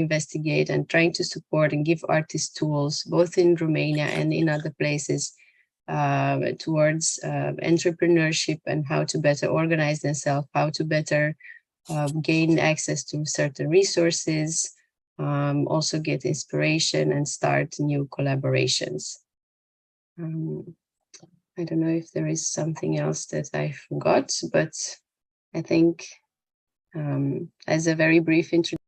investigate and trying to support and give artists tools, both in Romania and in other places, towards entrepreneurship and how to better organize themselves, how to better gain access to certain resources, also get inspiration and start new collaborations. I don't know if there is something else that I forgot, but I think as a very brief introduction.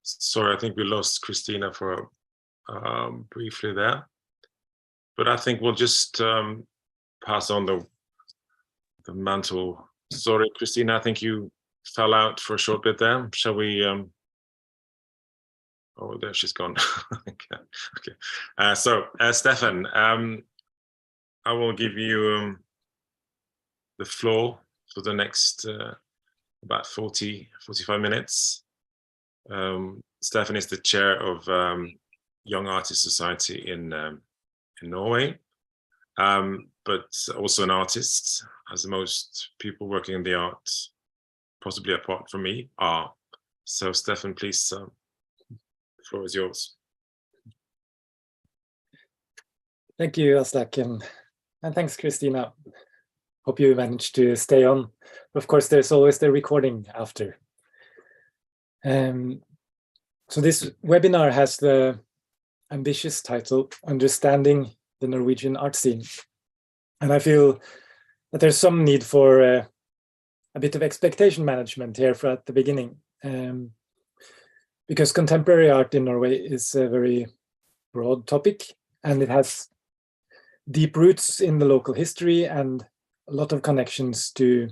Sorry, I think we lost Christina for briefly there, but I think we'll just pass on the mantle. Sorry, Christina, I think you fell out for a short bit there. Shall we? Oh, there she's gone. Okay. So, Stefan, I will give you the floor for the next about 45 minutes. Stefan is the chair of Young Artist Society in Norway, but also an artist, as most people working in the arts, possibly apart from me, are. So Stefan, please, the floor is yours. Thank you, Aslak, and thanks, Christina. Hope you managed to stay on. Of course, there's always the recording after. So this webinar has the ambitious title, Understanding the Norwegian Art Scene. And I feel that there's some need for a bit of expectation management here at the beginning, because contemporary art in Norway is a very broad topic, and it has deep roots in the local history and a lot of connections to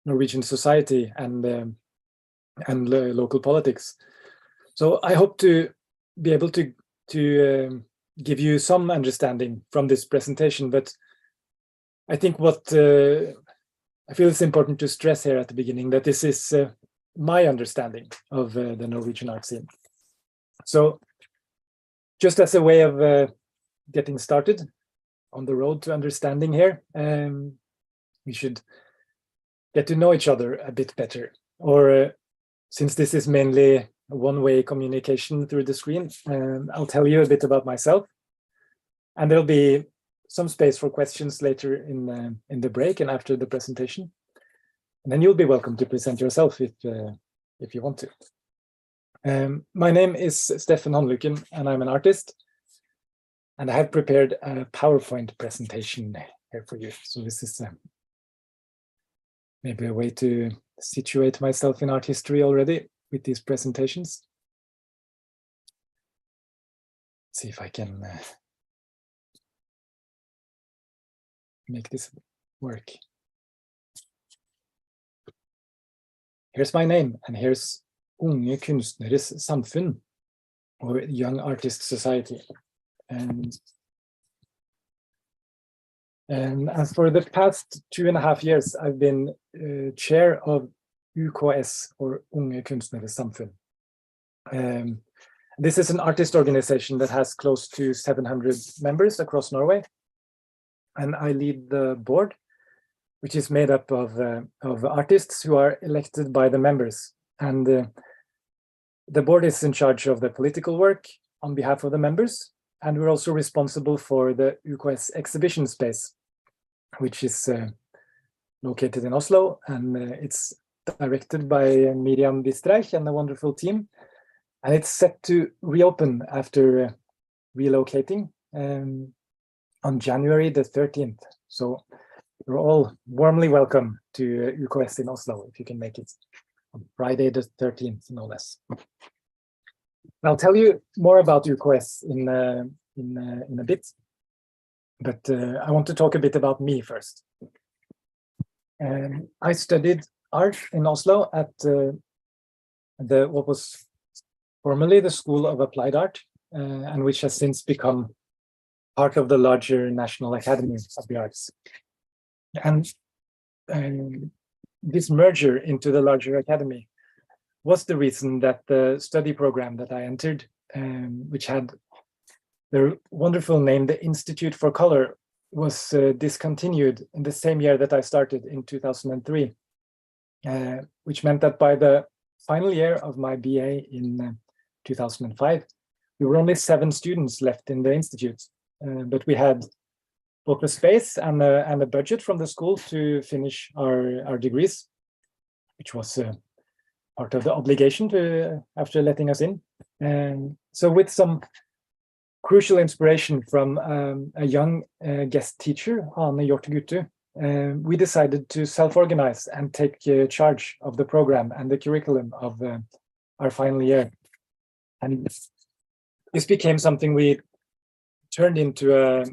Norwegian society and local politics. So I hope to be able to give you some understanding from this presentation, but I think what I feel it's important to stress here at the beginning that this is my understanding of the Norwegian art scene. So just as a way of getting started on the road to understanding here, we should get to know each other a bit better. Or since this is mainly a one-way communication through the screen, I'll tell you a bit about myself, and there'll be some space for questions later in the break and after the presentation. And then you'll be welcome to present yourself if you want to. My name is Stefan Honluken, and I'm an artist. And I have prepared a PowerPoint presentation here for you. So this is maybe a way to situate myself in art history already with these presentations. Let's see if I can make this work. Here's my name, and here's Unge Kunstneres Samfunn, or Young Artist Society. And as for the past 2.5 years, I've been chair of UKS, or Unge Kunstneres Samfunn. This is an artist organization that has close to 700 members across Norway. And I lead the board, which is made up of artists who are elected by the members. And the board is in charge of the political work on behalf of the members. And we're also responsible for the UKS exhibition space, which is located in Oslo. And it's directed by Miriam Bistreich and a wonderful team. And it's set to reopen after relocating on January the 13th. So you're all warmly welcome to UKS in Oslo, if you can make it on Friday the 13th, no less. I'll tell you more about UKS in a bit, but I want to talk a bit about me first. I studied art in Oslo at what was formerly the School of Applied Art, and which has since become part of the larger National Academy of the Arts. And this merger into the larger academy was the reason that the study program that I entered, which had the wonderful name, the Institute for Color, was discontinued in the same year that I started in 2003, which meant that by the final year of my BA in 2005, we were only 7 students left in the institute, but we had both a space and a budget from the school to finish our degrees, which was part of the obligation to after letting us in. And so with some crucial inspiration from a young guest teacher, Ane Hjortegutu, we decided to self-organize and take charge of the program and the curriculum of our final year. And this became something we turned into a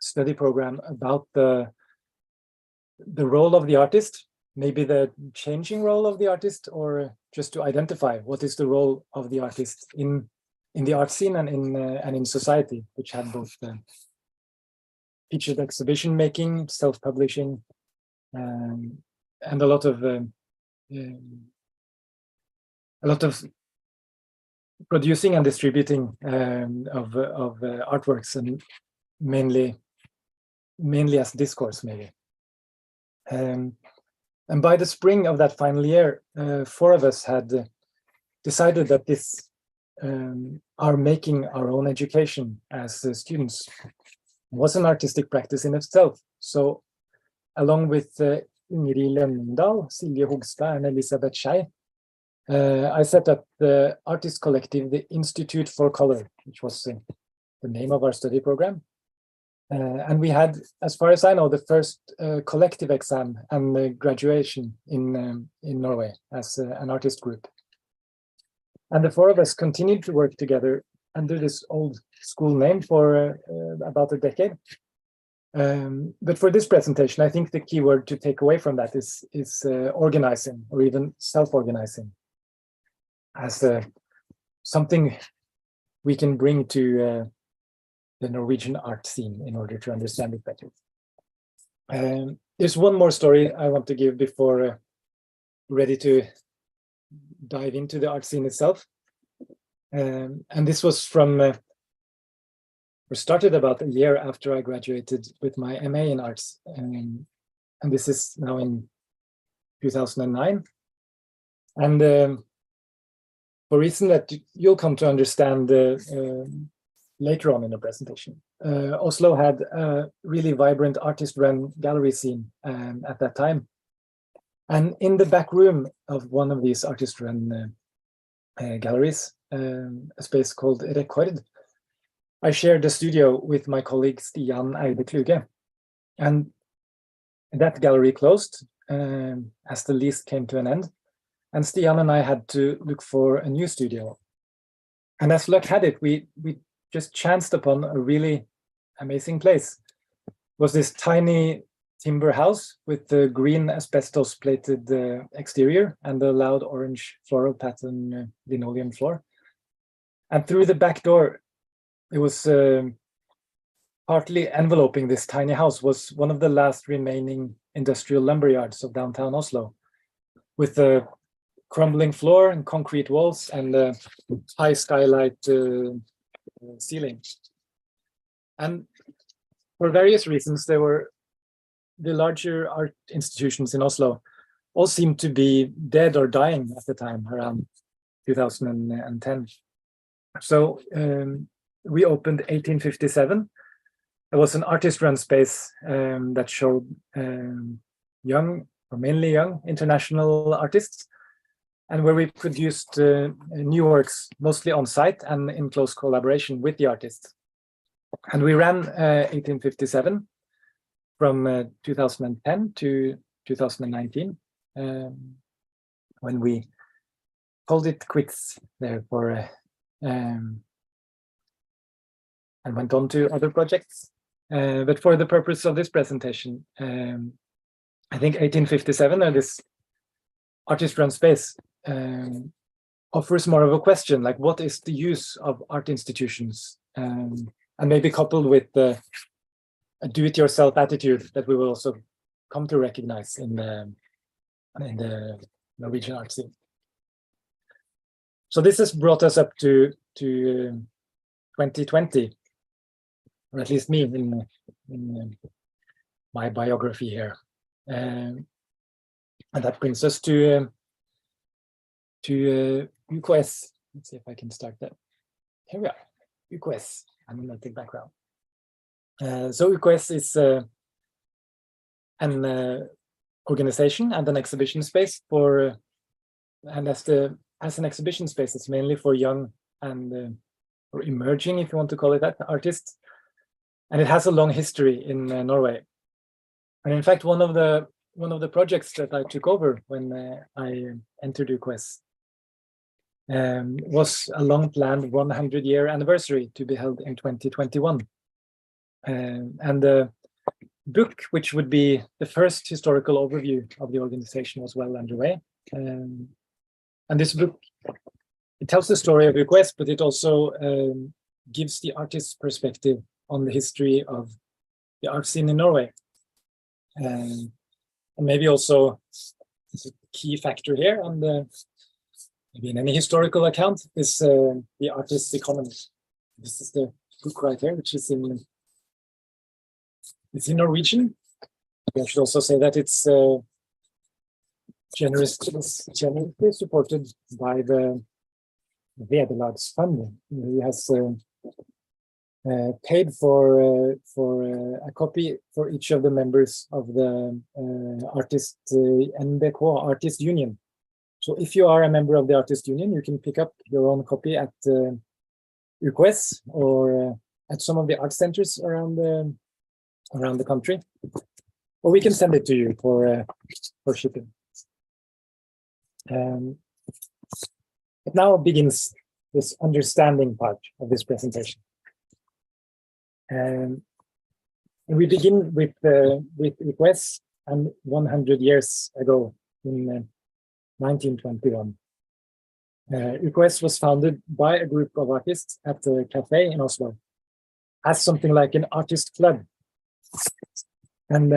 study program about the role of the artist, maybe the changing role of the artist, or just to identify what is the role of the artist in the art scene and in society, which had both featured exhibition making, self-publishing, and a lot of producing and distributing of artworks, and mainly as discourse, maybe. And by the spring of that final year, 4 of us had decided that this our making our own education as students was an artistic practice in itself. So along with Ingrid Lønningdal, Silje Hogstad, and Elisabeth Schei, I set up the artist collective, the Institute for Color, which was the name of our study program. And we had, as far as I know, the first collective exam and graduation in Norway as an artist group. And the 4 of us continued to work together under this old school name for about a decade. But for this presentation, I think the key word to take away from that is organizing, or even self-organizing, as something we can bring to the Norwegian art scene in order to understand it better. There's one more story I want to give before ready to dive into the art scene itself. And this was from, or started about a year after I graduated with my MA in arts. And this is now in 2009. And for a reason that you'll come to understand later on in the presentation, Oslo had a really vibrant artist-run gallery scene at that time. And in the back room of one of these artist-run galleries, a space called Record, I shared the studio with my colleague Stian Eide Kluge. And that gallery closed as the lease came to an end. And Stian and I had to look for a new studio. And as luck had it, we just chanced upon a really amazing place. It was this tiny timber house with the green asbestos plated exterior and the loud orange floral pattern linoleum floor. And through the back door, it was partly enveloping this tiny house was one of the last remaining industrial lumber yards of downtown Oslo, with a crumbling floor and concrete walls and a high skylight ceiling. And for various reasons, there were the larger art institutions in Oslo all seemed to be dead or dying at the time, around 2010. So we opened 1857. It was an artist-run space that showed young, or mainly young, international artists, and where we produced new works, mostly on site and in close collaboration with the artists. And we ran 1857 from 2010 to 2019, when we called it quits there for and went on to other projects. But for the purpose of this presentation, I think 1857, or this artist-run space, offers more of a question, like what is the use of art institutions, and maybe coupled with a do-it-yourself attitude that we will also come to recognize in the Norwegian art scene. So this has brought us up to 2020, or at least me in my biography here, and that brings us to UKS. Let's see if I can start that. Here we are, UKS, animated background. So UKS is an organization and an exhibition space for, and as an exhibition space, it's mainly for young and or emerging, if you want to call it that, artists. And it has a long history in Norway. And in fact, one of the projects that I took over when I entered UKS was a long-planned 100-year anniversary to be held in 2021. And the book, which would be the first historical overview of the organization, was well underway. And this book, it tells the story of UKS, but it also gives the artist's perspective on the history of the art scene in Norway. And maybe also a key factor here on maybe in any historical account is the artist's economy. This is the book right here, which is in Norwegian. I should also say that it's generously supported by the Vederlags Fund, who has paid for a copy for each of the members of the NBK Artist Union. So if you are a member of the Artist Union, you can pick up your own copy at UKS or at some of the art centers around the country, or we can send it to you for shipping. But now begins this understanding part of this presentation. And we begin with UKS, and 100 years ago in 1921. UKS was founded by a group of artists at a cafe in Oslo as something like an artist club. And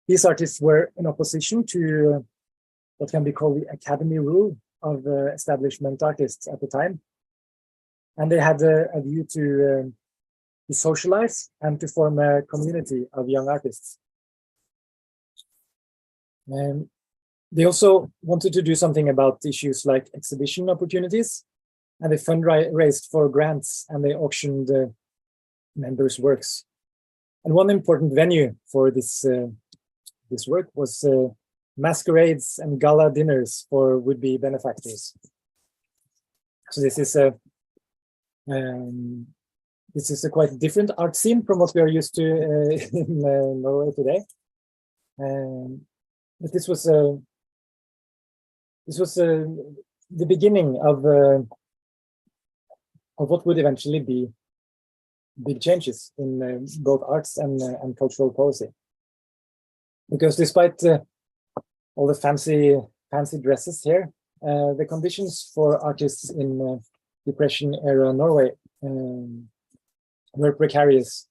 these artists were in opposition to what can be called the academy rule of establishment artists at the time. And they had a view to socialize and to form a community of young artists. And they also wanted to do something about issues like exhibition opportunities, and they fundraised for grants and they auctioned members' works. And one important venue for this work was masquerades and gala dinners for would-be benefactors. So this is a quite different art scene from what we are used to in Norway today. But this was the beginning of what would eventually be big changes in both arts and cultural policy. Because despite all the fancy dresses here, the conditions for artists in Depression era Norway were precarious.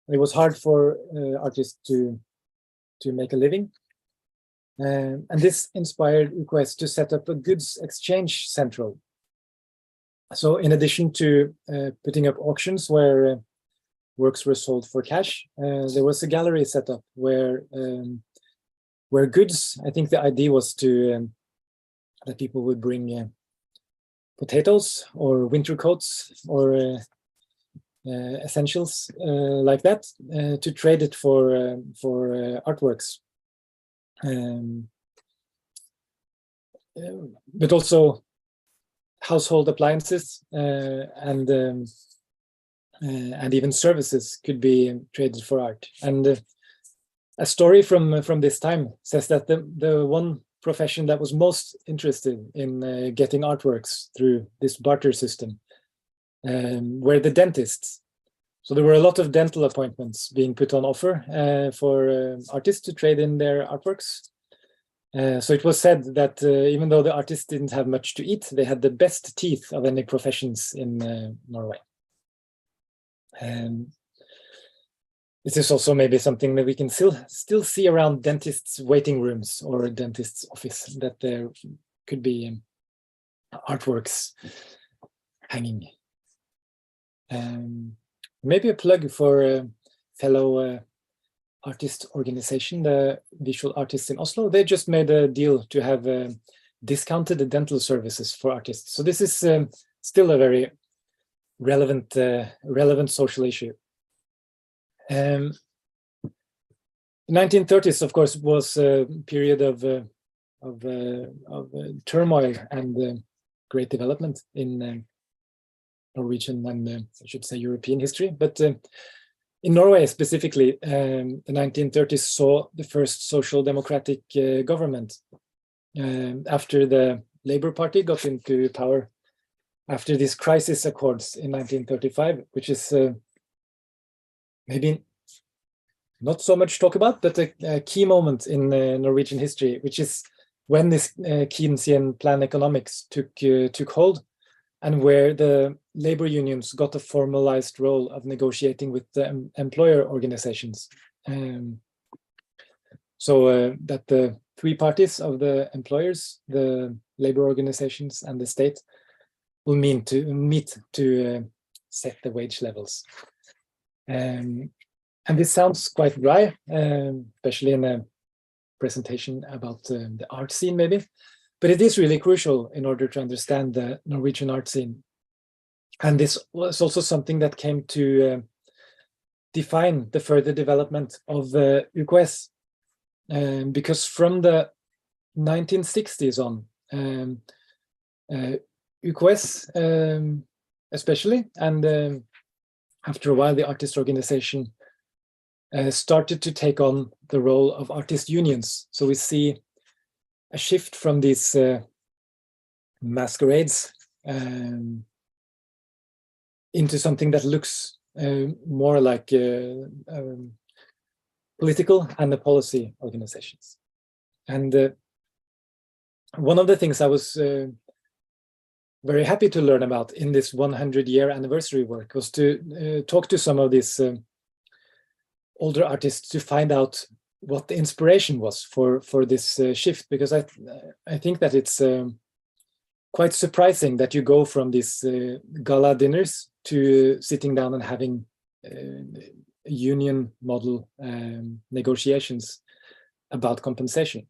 It was hard for artists to make a living. And this inspired UKS to set up a goods exchange central. So in addition to putting up auctions where works were sold for cash, there was a gallery set up where goods, I think the idea was to that people would bring potatoes or winter coats or essentials like that to trade it for artworks. But also household appliances and even services could be traded for art. And a story from this time says that the one profession that was most interested in getting artworks through this barter system were the dentists. So there were a lot of dental appointments being put on offer for artists to trade in their artworks. So it was said that even though the artists didn't have much to eat, they had the best teeth of any professions in Norway. this is also maybe something that we can still see around dentists' waiting rooms or dentists' office, that there could be artworks hanging. Maybe a plug for a fellow artist organization, the Visual Artists in Oslo. They just made a deal to have discounted dental services for artists. So this is still a very relevant social issue. The 1930s, of course, was a period of turmoil and great development in Norwegian and I should say European history. But in Norway specifically, the 1930s saw the first social democratic government after the Labour Party got into power after these crisis accords in 1935, which is maybe not so much talk about, but a key moment in Norwegian history, which is when this Keynesian plan economics took hold, and where the labor unions got a formalized role of negotiating with the employer organizations. So that the three parties of the employers, the labor organizations, and the state will meet to set the wage levels. And this sounds quite dry, especially in a presentation about the art scene, maybe, but it is really crucial in order to understand the Norwegian art scene. And this was also something that came to define the further development of the UKS, because from the 1960s on, UKS especially, and after a while the artist organization started to take on the role of artist unions. So we see a shift from these masquerades into something that looks more like political and the policy organizations. And one of the things I was very happy to learn about in this 100-year anniversary work was to talk to some of these older artists to find out what the inspiration was for this shift, because I think that it's quite surprising that you go from these gala dinners to sitting down and having union model negotiations about compensation.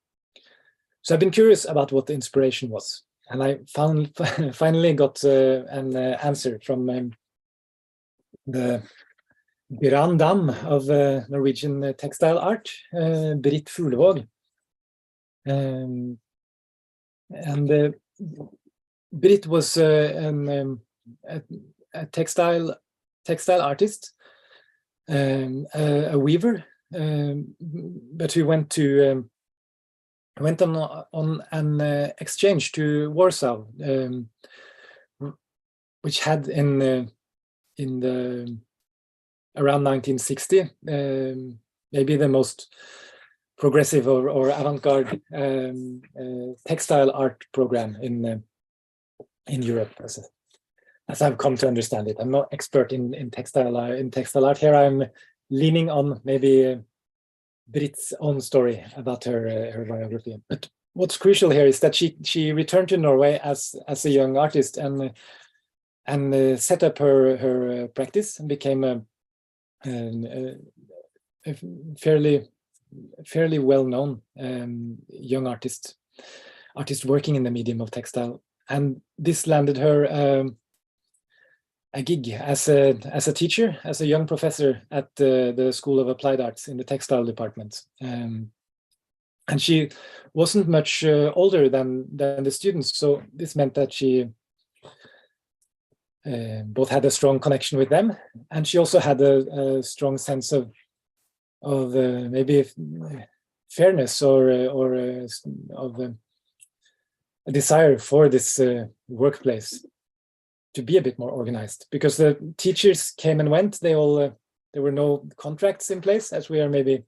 So I've been curious about what the inspiration was, and I finally got an answer from the grandam of Norwegian textile art, Britt Fuglevåg. And Britt was a textile artist, a weaver, but who went on an exchange to Warsaw, which had in the around 1960, maybe the most progressive or avant-garde textile art program in Europe, as I've come to understand it. I'm not expert in textile art. Here I'm leaning on maybe Britt's own story about her biography. But what's crucial here is that she returned to Norway as a young artist and set up her practice and became a fairly well-known young artist working in the medium of textile, and this landed her a gig as a teacher, as a young professor at the School of Applied Arts in the textile department. And she wasn't much older than the students, so this meant that she both had a strong connection with them, and she also had a strong sense of maybe fairness or of a desire for this workplace to be a bit more organized, because the teachers came and went. There were no contracts in place, as we are maybe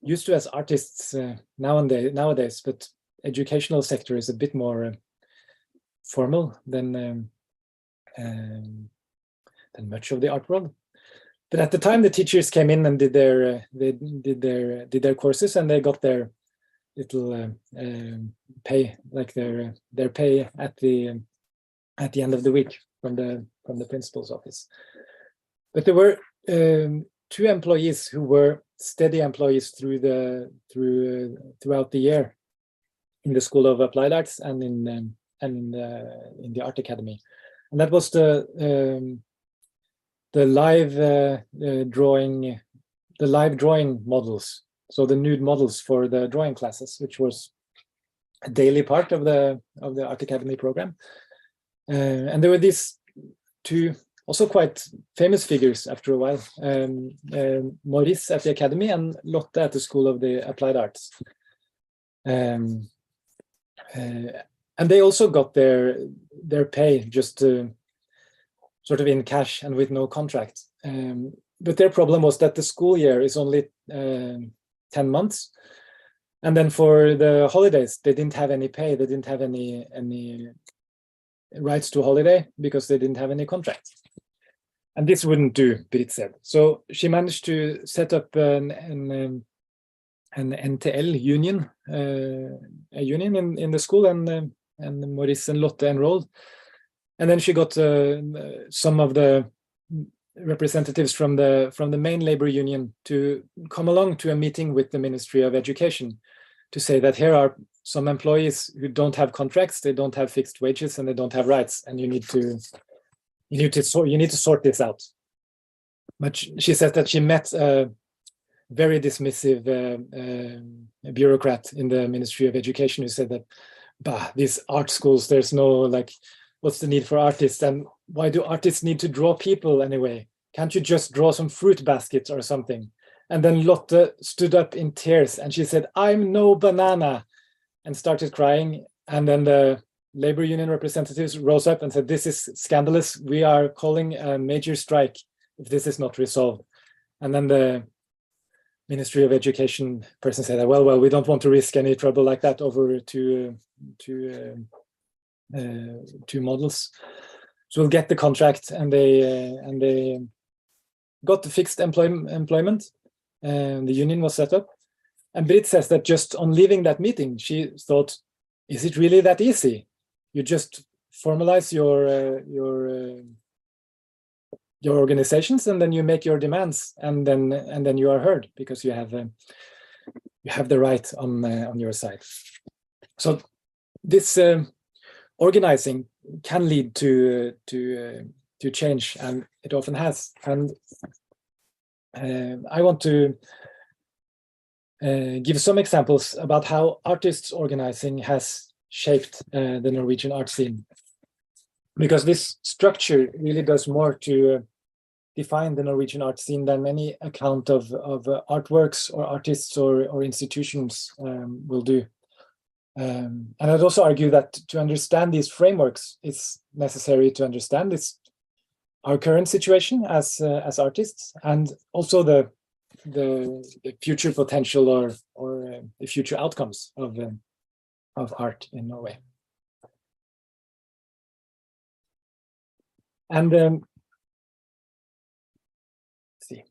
used to as artists nowadays. But educational sector is a bit more formal than much of the art world. But at the time, the teachers came in and did their courses, and they got their little pay, like their pay at the end of the week from the principal's office. But there were 2 employees who were steady employees throughout the year in the School of Applied Arts and in the Art Academy, and that was the live drawing models, so the nude models for the drawing classes, which was a daily part of the Art Academy program. And there were these 2 also quite famous figures after a while, Maurice at the Academy and Lotte at the School of the Applied Arts. And they also got their pay just sort of in cash and with no contract. But their problem was that the school year is only 10 months. And then for the holidays, they didn't have any pay. They didn't have any rights to holiday because they didn't have any contract. And this wouldn't do, Britt said. So she managed to set up an NTL union, a union in the school, and Maurice and Lotte enrolled. And then she got some of the representatives from the main labor union to come along to a meeting with the Ministry of Education to say that here are some employees who don't have contracts, they don't have fixed wages, and they don't have rights, and you need to sort this out. But she says that she met a very dismissive bureaucrat in the Ministry of Education who said that, bah, these art schools, there's no, like, what's the need for artists, and why do artists need to draw people anyway? Can't you just draw some fruit baskets or something? And then Lotte stood up in tears and she said, I'm no banana, and started crying. And then the labor union representatives rose up and said, this is scandalous. We are calling a major strike if this is not resolved. And then the Ministry of Education person said, well, we don't want to risk any trouble like that over two models. So we'll get the contract, and they got the fixed employment, and the union was set up. And Britt says that just on leaving that meeting, she thought, is it really that easy? You just formalize your organizations, and then you make your demands, and then you are heard because you have the right on your side. So this organizing can lead to change, and it often has. And I want to give some examples about how artists organizing has shaped the Norwegian art scene, because this structure really does more to define the Norwegian art scene than any account of artworks or artists or institutions will do. And I'd also argue that to understand these frameworks, it's necessary to understand our current situation as artists, and also the future potential or the future outcomes of art in Norway. And let's see,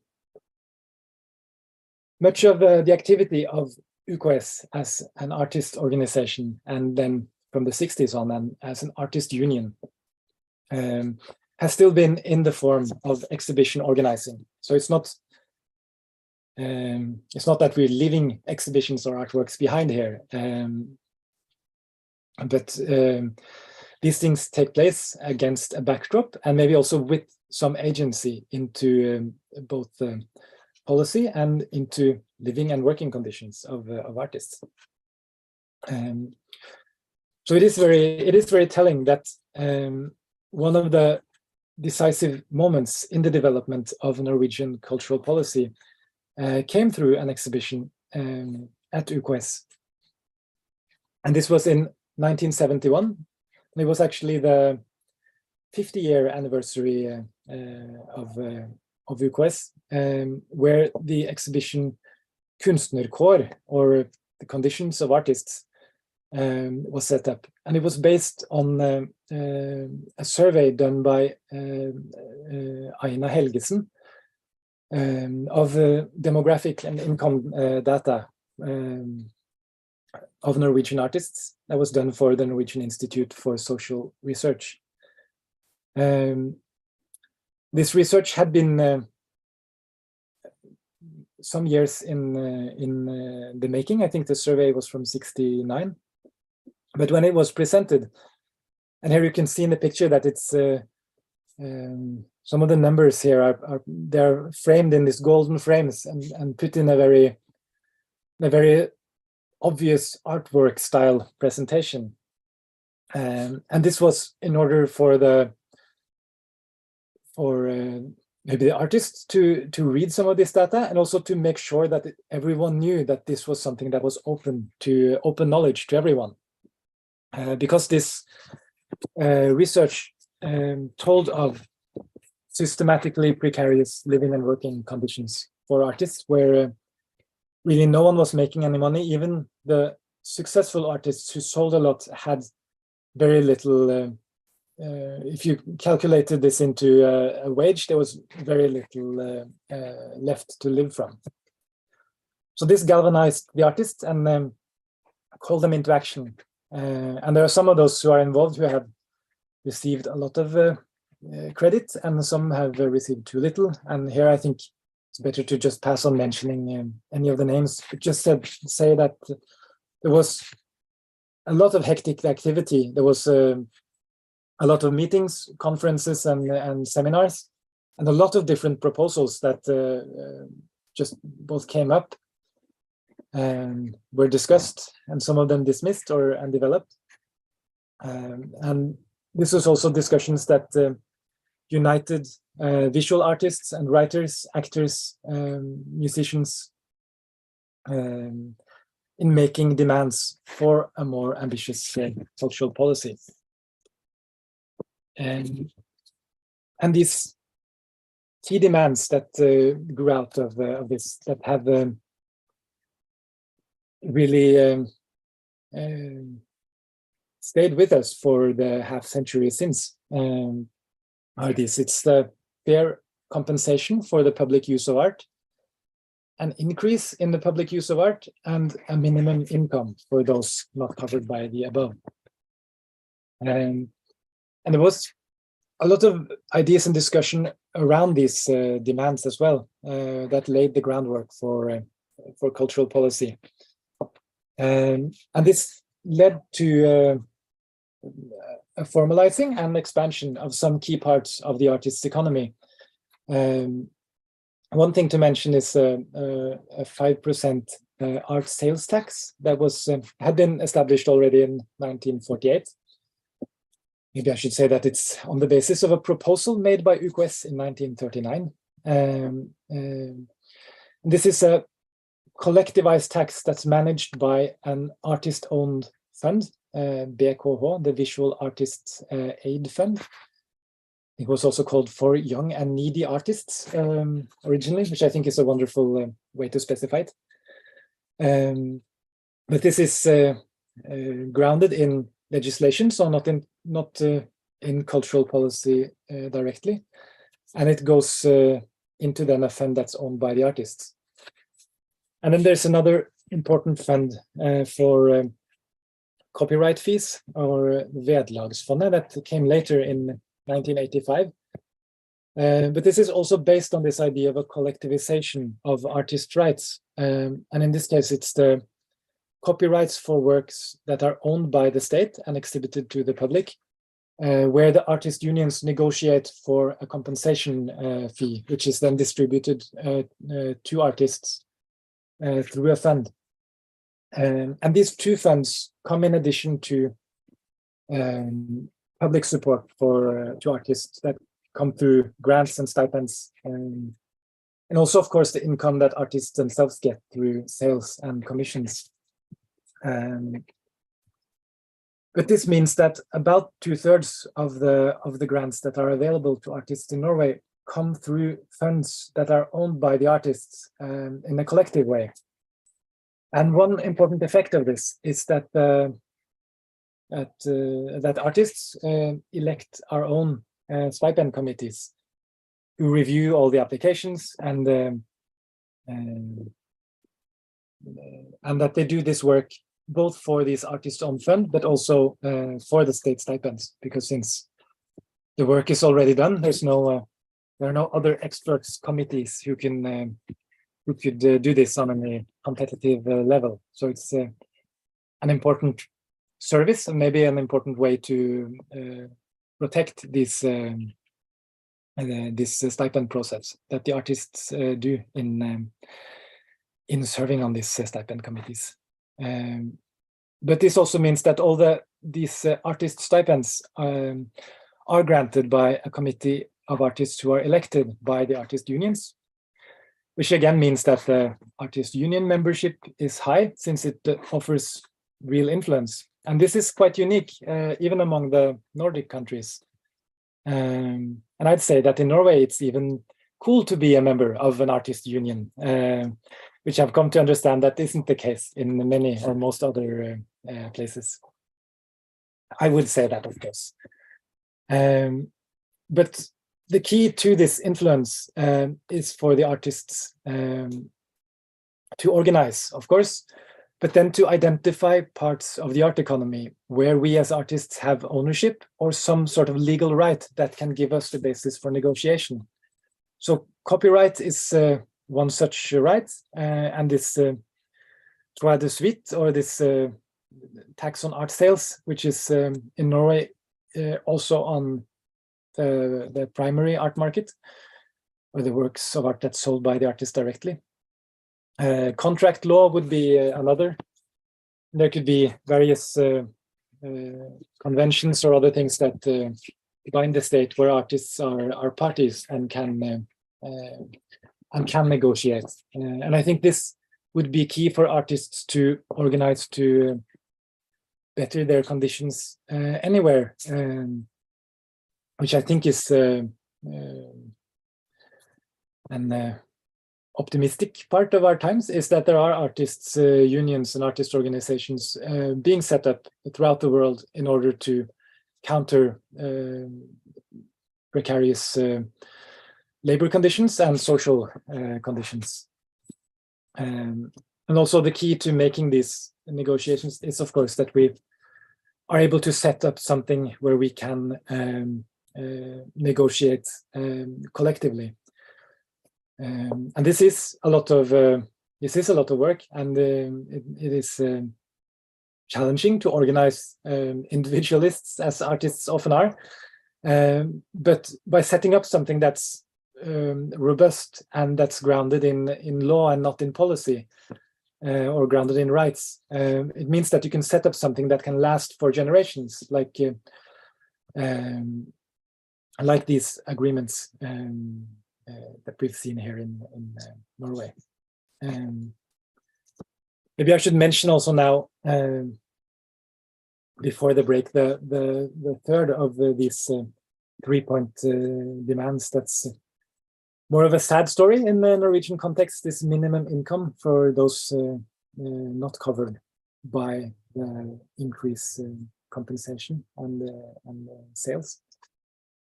much of the activity of UKS as an artist organization, and then from the 60s on and as an artist union, has still been in the form of exhibition organizing. So it's not that we're leaving exhibitions or artworks behind here, but these things take place against a backdrop, and maybe also with some agency into both policy and into living and working conditions of artists. So it is very telling that one of the decisive moments in the development of Norwegian cultural policy came through an exhibition at UKS. And this was in 1971. It was actually the 50-year anniversary of UKS, where the exhibition Kunstnerkår, or the conditions of artists, was set up. And it was based on a survey done by Aina Helgesen, of demographic and income data of Norwegian artists that was done for the Norwegian Institute for Social Research. This research had been some years in the making. I think the survey was from '69, but when it was presented, and here you can see in the picture that it's some of the numbers here they're framed in these golden frames and put in a very obvious artwork style presentation, and this was in order for maybe the artists to read some of this data, and also to make sure that everyone knew that this was something that was open knowledge to everyone, because this research told of systematically precarious living and working conditions for artists, where really no one was making any money. Even the successful artists who sold a lot had very little. If you calculated this into a wage, there was very little left to live from. So this galvanized the artists and called them into action. And there are some of those who are involved who have received a lot of credit, and some have received too little. And here I think it's better to just pass on mentioning any of the names. Just say that there was a lot of hectic activity. There was a lot of meetings, conferences, and seminars, and a lot of different proposals that just both came up and were discussed, and some of them dismissed and developed. And this was also discussions that united visual artists and writers, actors, musicians, in making demands for a more ambitious social policy. And these key demands that grew out of this, that have really stayed with us for the half century since, are these. It's the fair compensation for the public use of art, an increase in the public use of art, and a minimum income for those not covered by the above. And there was a lot of ideas and discussion around these demands as well, that laid the groundwork for cultural policy. And this led to a formalizing and expansion of some key parts of the artist's economy. One thing to mention is a 5% art sales tax that had been established already in 1948. Maybe I should say that it's on the basis of a proposal made by UKS in 1939. This is a collectivized tax that's managed by an artist-owned fund, BKH, the Visual Artists Aid Fund. It was also called For Young and Needy Artists originally, which I think is a wonderful way to specify it. But this is grounded in legislation, so not in cultural policy directly, and it goes into then a fund that's owned by the artists. And then there's another important fund for copyright fees, or Vedlagsfondet, that came later in 1985. But this is also based on this idea of a collectivization of artist rights. And in this case, it's the copyrights for works that are owned by the state and exhibited to the public, where the artist unions negotiate for a compensation fee, which is then distributed to artists through a fund. And these two funds come in addition to public support to artists that come through grants and stipends, and also, of course, the income that artists themselves get through sales and commissions. But this means that about 2/3 of the grants that are available to artists in Norway come through funds that are owned by the artists in a collective way. And one important effect of this is that that artists elect our own stipend committees, who review all the applications, and that they do this work both for these artists on fund, but also for the state stipends, because since the work is already done, there are no other experts committees who could do this on a competitive level. So it's an important service, and maybe an important way to protect this stipend process that the artists do in serving on these stipend committees. But this also means that all these artist stipends are granted by a committee of artists who are elected by the artist unions, which again means that the artist union membership is high, since it offers real influence. And this is quite unique, even among the Nordic countries. And I'd say that in Norway, it's even cool to be a member of an artist union, which I've come to understand that isn't the case in many or most other places. I would say that, of course. But the key to this influence is for the artists to organize, of course, but then to identify parts of the art economy where we as artists have ownership or some sort of legal right that can give us the basis for negotiation. So copyright is one such right, and this droit de suite, or this tax on art sales, which is in Norway also on the primary art market, or the works of art that's sold by the artist directly. Contract law would be another. There could be various conventions or other things that bind the state, where artists are parties and can negotiate. And I think this would be key for artists to organize to better their conditions anywhere, which I think is an optimistic part of our times, is that there are artists unions and artist organizations being set up throughout the world in order to counter precarious labor conditions and social conditions. And also the key to making these negotiations is, of course, that we are able to set up something where we can negotiate collectively. And this is a lot of work, and it is challenging to organize individualists, as artists often are. But by setting up something that's robust and that's grounded in law and not in policy, or grounded in rights, it means that you can set up something that can last for generations, like these agreements that we've seen here in Norway. Maybe I should mention also now, before the break, the third of these 3-point demands that's more of a sad story in the Norwegian context, this minimum income for those not covered by the increase in compensation and sales.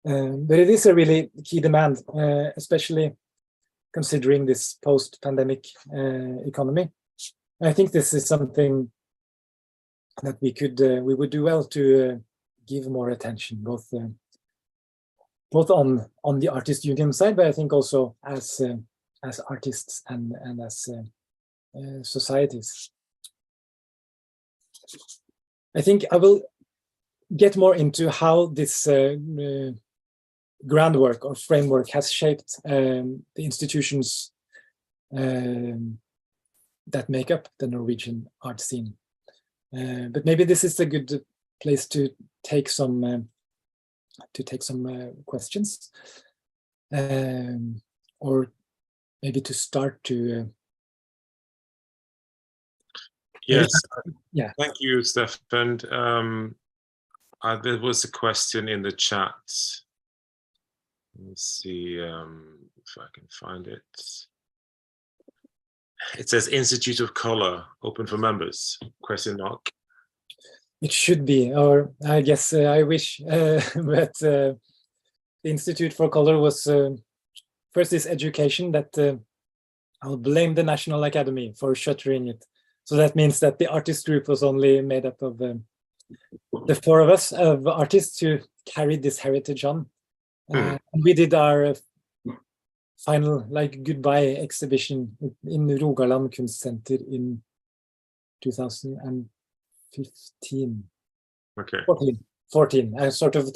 But it is a really key demand, especially considering this post-pandemic economy. I think this is something that we would do well to give more attention, both on the artist union side, but I think also as artists and as societies. I think I will get more into how this groundwork or framework has shaped the institutions that make up the Norwegian art scene. But maybe this is a good place to take some questions, or maybe to start to. Yes. Yeah. Thank you, Stefan. There was a question in the chat. Let me see if I can find it. It says Institute of Color open for members? Question mark. It should be, or I guess I wish, but the Institute for Color was first is education, that I'll blame the National Academy for shuttering it. So that means that the artist group was only made up of the four of us, of artists who carried this heritage on. We did our final goodbye exhibition in Rogaland Kunstsenter in 2015. Okay. 14, a sort of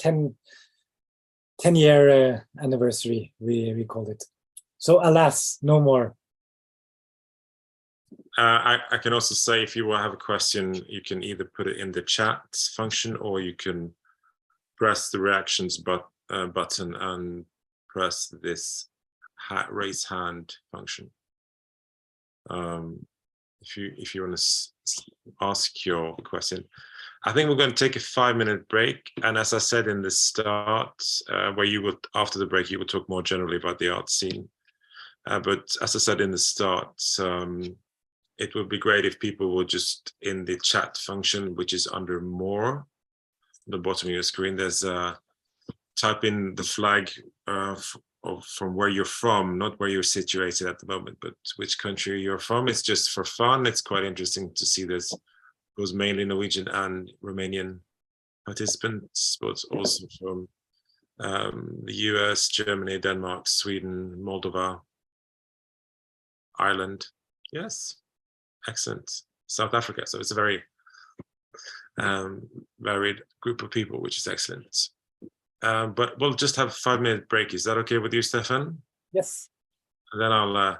10-year anniversary, we called it. So alas, no more. I can also say, if you will have a question, you can either put it in the chat function, or you can press the reactions button and press this raise hand function. If you want to ask your question. I think we're going to take a 5-minute break, and as I said in the start, where you would, after the break, you would talk more generally about the art scene. But as I said in the start, it would be great if people would just, in the chat function, which is under more, at the bottom of your screen, there's type in the flag from where you're from, not where you're situated at the moment, but which country you're from. It's just for fun. It's quite interesting to see this. It was mainly Norwegian and Romanian participants, but also from the US, Germany, Denmark, Sweden, Moldova, Ireland. Yes, excellent. South Africa. So it's a very varied group of people, which is excellent. But we'll just have a 5-minute break. Is that okay with you, Stefan? Yes. And then I'll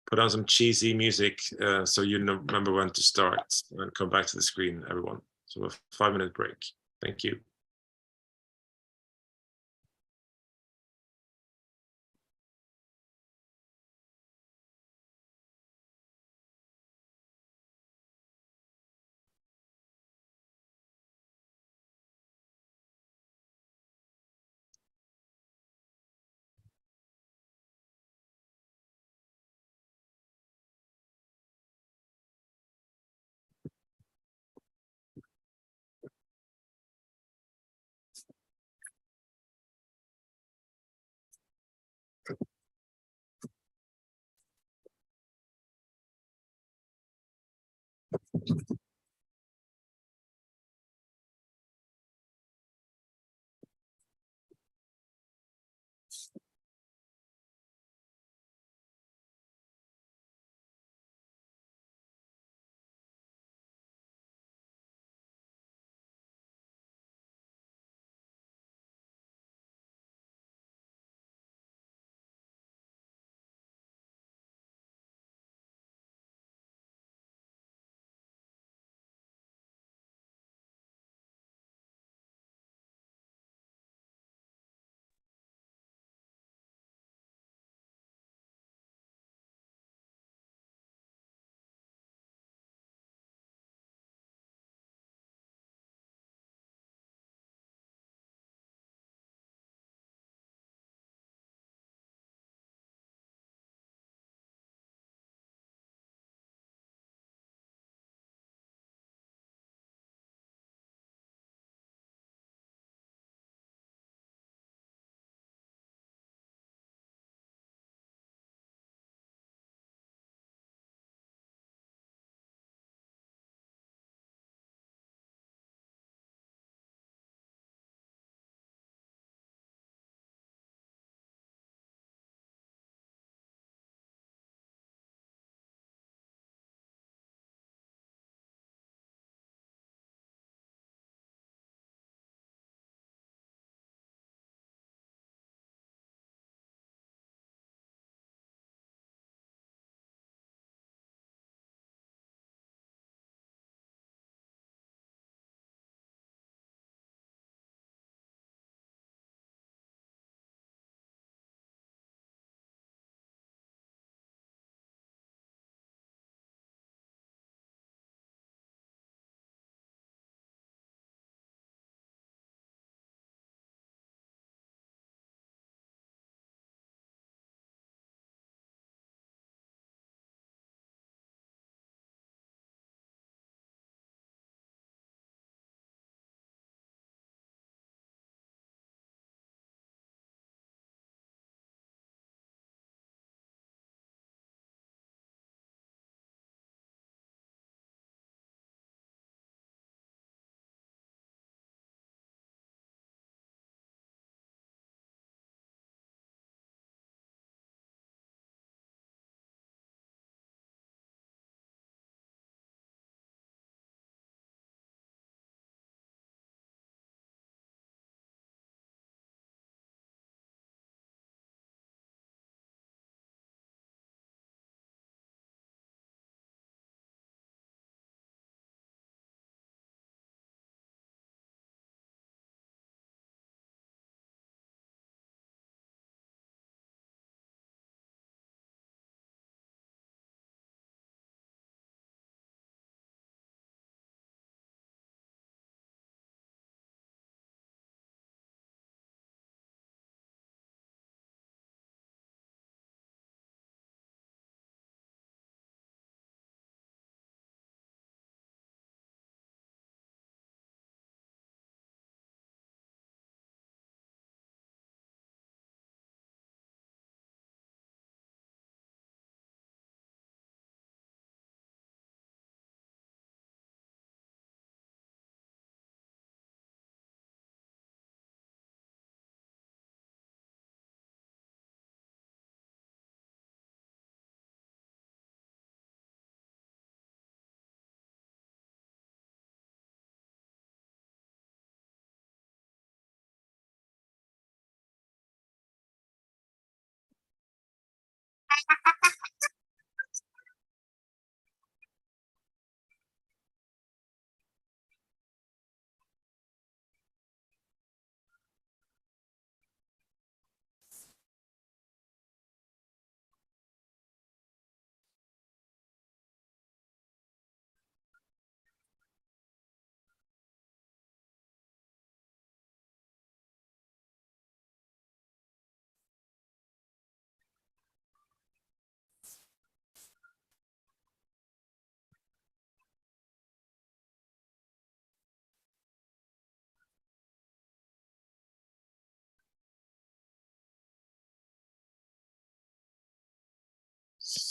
put on some cheesy music so you remember when to start, and come back to the screen, everyone. So a 5-minute break. Thank you.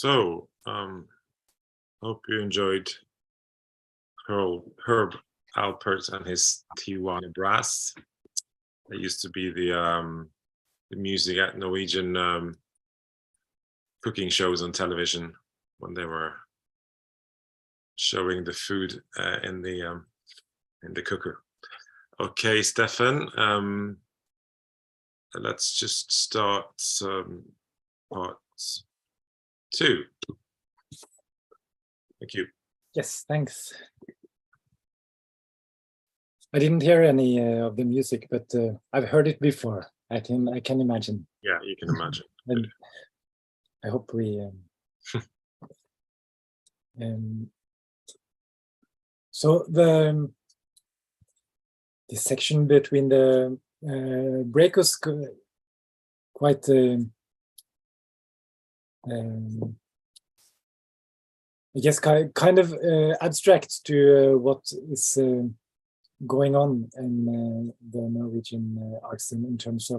So, hope you enjoyed Herb Alpert and his Tijuana Brass. That used to be the music at Norwegian cooking shows on television when they were showing the food in the cooker. Okay, Stefan, let's just start part 2. Thank you. Yes, thanks. I didn't hear any of the music, but I've heard it before. I can imagine. Yeah, you can imagine. And I hope we. So the section between the break was quite. I guess kind of abstract to what is going on in the Norwegian art scene in terms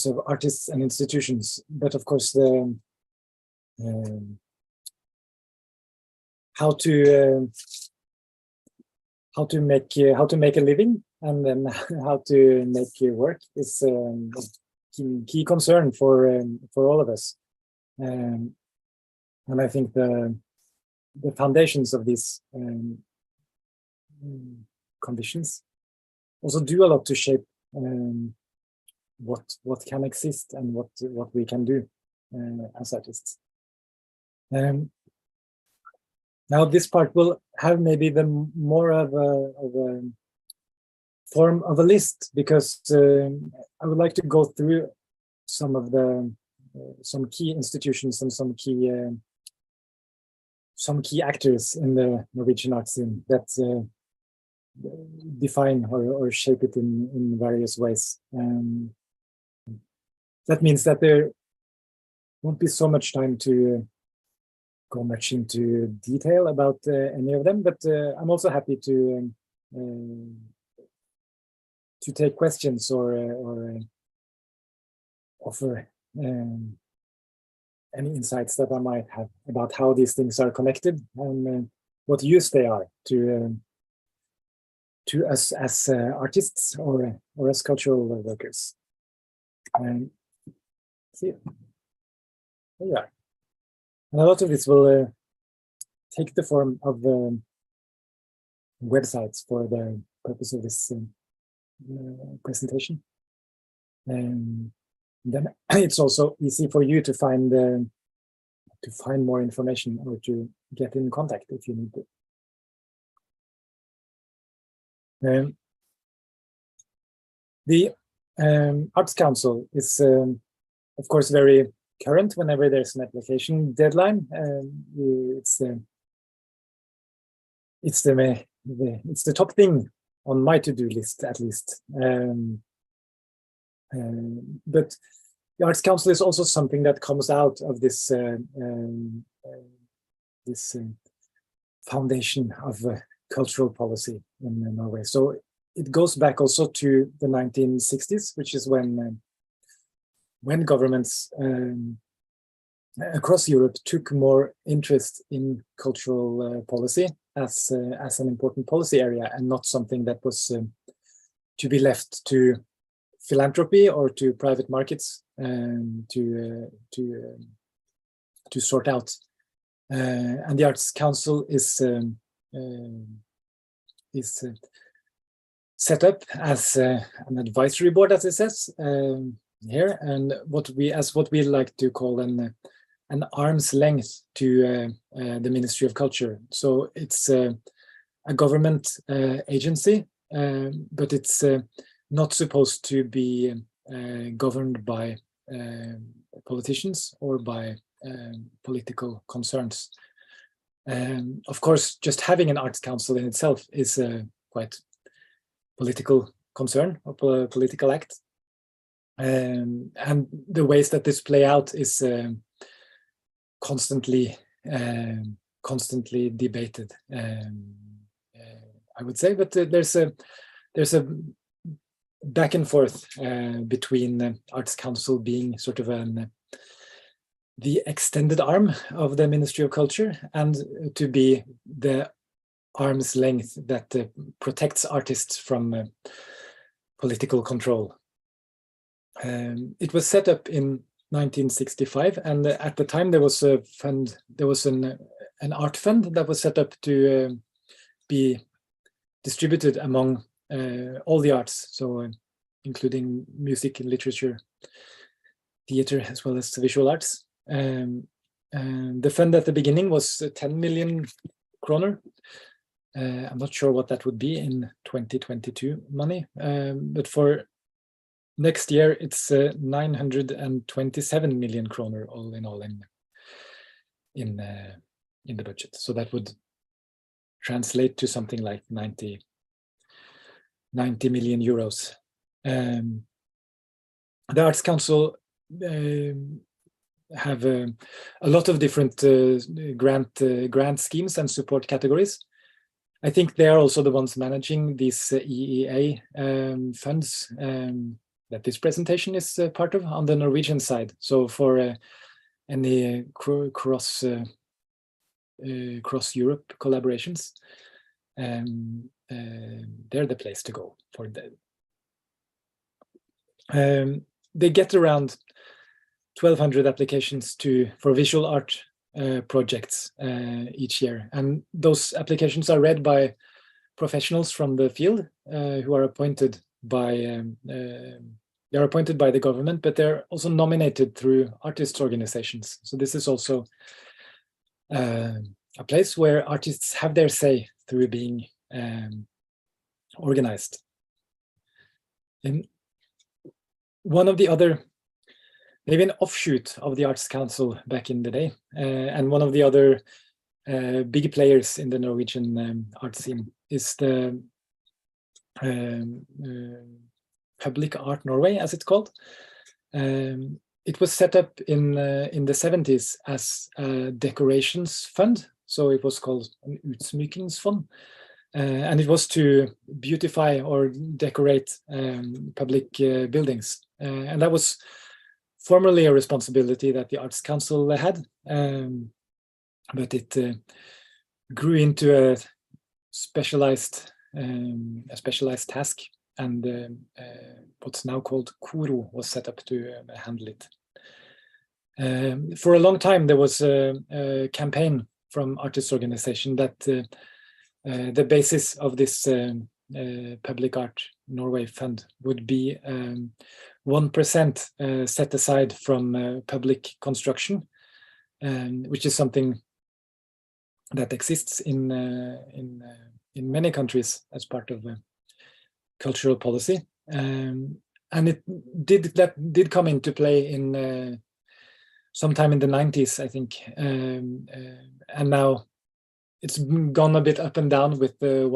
of artists and institutions. But of course, the how to make a living and then how to make work is a key concern for all of us. And I think the foundations of these conditions also do a lot to shape what can exist and what we can do as artists. Now this part will have maybe the more of a form of a list, because I would like to go through some of the some key institutions and some key actors in the Norwegian art scene that define or shape it in various ways. That means that there won't be so much time to go much into detail about any of them, but I'm also happy to take questions or offer any insights that I might have about how these things are connected and what use they are to us as artists or as cultural workers. See, there you are. And a lot of this will take the form of websites for the purpose of this presentation. Then it's also easy for you to find more information or to get in contact if you need to. The Arts Council is, of course, very current whenever there's an application deadline. It's the top thing on my to-do list, at least. But the Arts Council is also something that comes out of this foundation of cultural policy in Norway. So it goes back also to the 1960s, which is when governments across Europe took more interest in cultural policy as an important policy area, and not something that was to be left to philanthropy or to private markets to sort out. And the Arts Council is set up as an advisory board, as it says here, and what we like to call an arm's length to the Ministry of Culture. So it's a government agency, but it's not supposed to be governed by politicians or by political concerns. Of course, just having an arts council in itself is a quite political concern or political act. And the ways that this play out is constantly debated, I would say, but there's a back and forth between Arts Council being sort of the extended arm of the Ministry of Culture and to be the arm's length that protects artists from political control. It was set up in 1965, and at the time there was a fund. There was an art fund that was set up to be distributed among all the arts, so including music, literature, theater, as well as visual arts. The fund at the beginning was 10 million kroner. I'm not sure what that would be in 2022 money, but for next year it's 927 million kroner all in all in the budget. So that would translate to something like 90 million euros. The Arts Council have a lot of different grant schemes and support categories. I think they are also the ones managing these EEA funds that this presentation is part of on the Norwegian side. So for any cross Europe collaborations, they're the place to go for that. They get around 1,200 applications for visual art projects each year, and those applications are read by professionals from the field who are appointed by the government, but they're also nominated through artists' organizations. So this is also a place where artists have their say through being organized. And one of the other, maybe an offshoot of the Arts Council back in the day, and one of the other big players in the Norwegian art scene is the Public Art Norway, as it's called. It was set up in the 70s as a decorations fund, so it was called an utsmykkingsfond, and it was to beautify or decorate public buildings, and that was formerly a responsibility that the Arts Council had, but it grew into a specialized task, and what's now called Koro was set up to handle it. For a long time, there was a campaign from artists' organization that the basis of this Public Art Norway fund would be 1% set aside from public construction, which is something that exists in many countries as part of cultural policy, and it did come into play in sometime in the 90s, I think, and now it's gone a bit up and down with the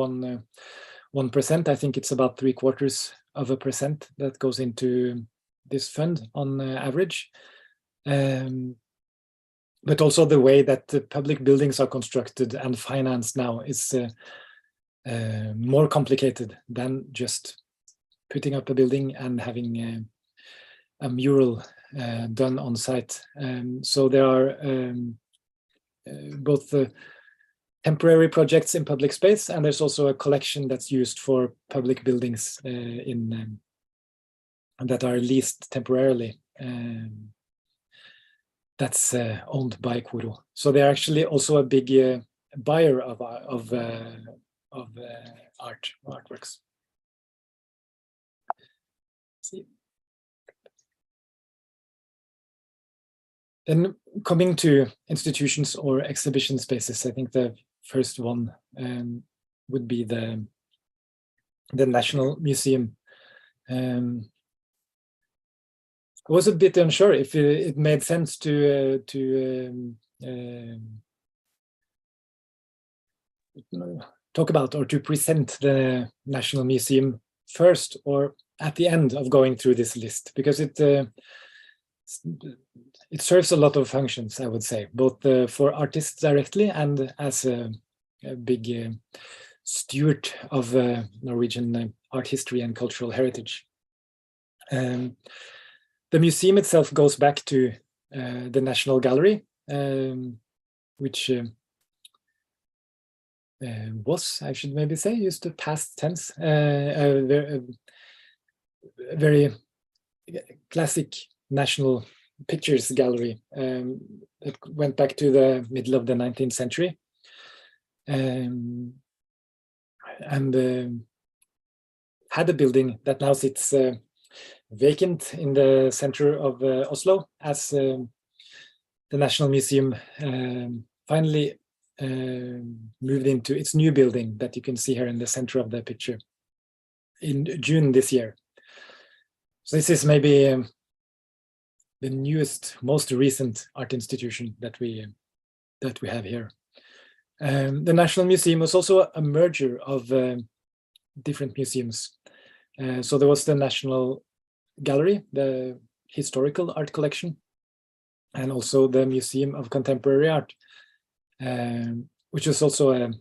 1%. I think it's about 0.75% that goes into this fund on average. But also the way that the public buildings are constructed and financed now is more complicated than just putting up a building and having a mural done on site. So there are both temporary projects in public space, and there's also a collection that's used for public buildings that are leased temporarily. That's owned by Koro. So they're actually also a big buyer of artworks. See. Then coming to institutions or exhibition spaces, I think the first one would be the National Museum. I was a bit unsure if it made sense to talk about or to present the National Museum first or at the end of going through this list, because it serves a lot of functions, I would say, both for artists directly and as a big steward of Norwegian art history and cultural heritage. The museum itself goes back to the National Gallery, which was, I should maybe say, used to past tense, a very classic national pictures gallery that went back to the middle of the 19th century. And had a building that now sits vacant in the center of Oslo, as the National Museum finally moved into its new building that you can see here in the center of the picture in June this year. So this is maybe the newest, most recent art institution that we have here. The National Museum was also a merger of different museums. So there was the National Gallery, the historical art collection, and also the Museum of Contemporary Art, which was also a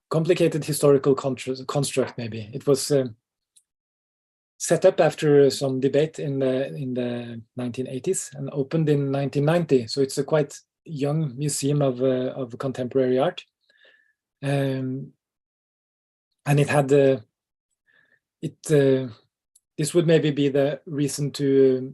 complicated historical construct. Maybe it was set up after some debate in the 1980s and opened in 1990. So it's a quite young museum of contemporary art, and it had this would maybe be the reason to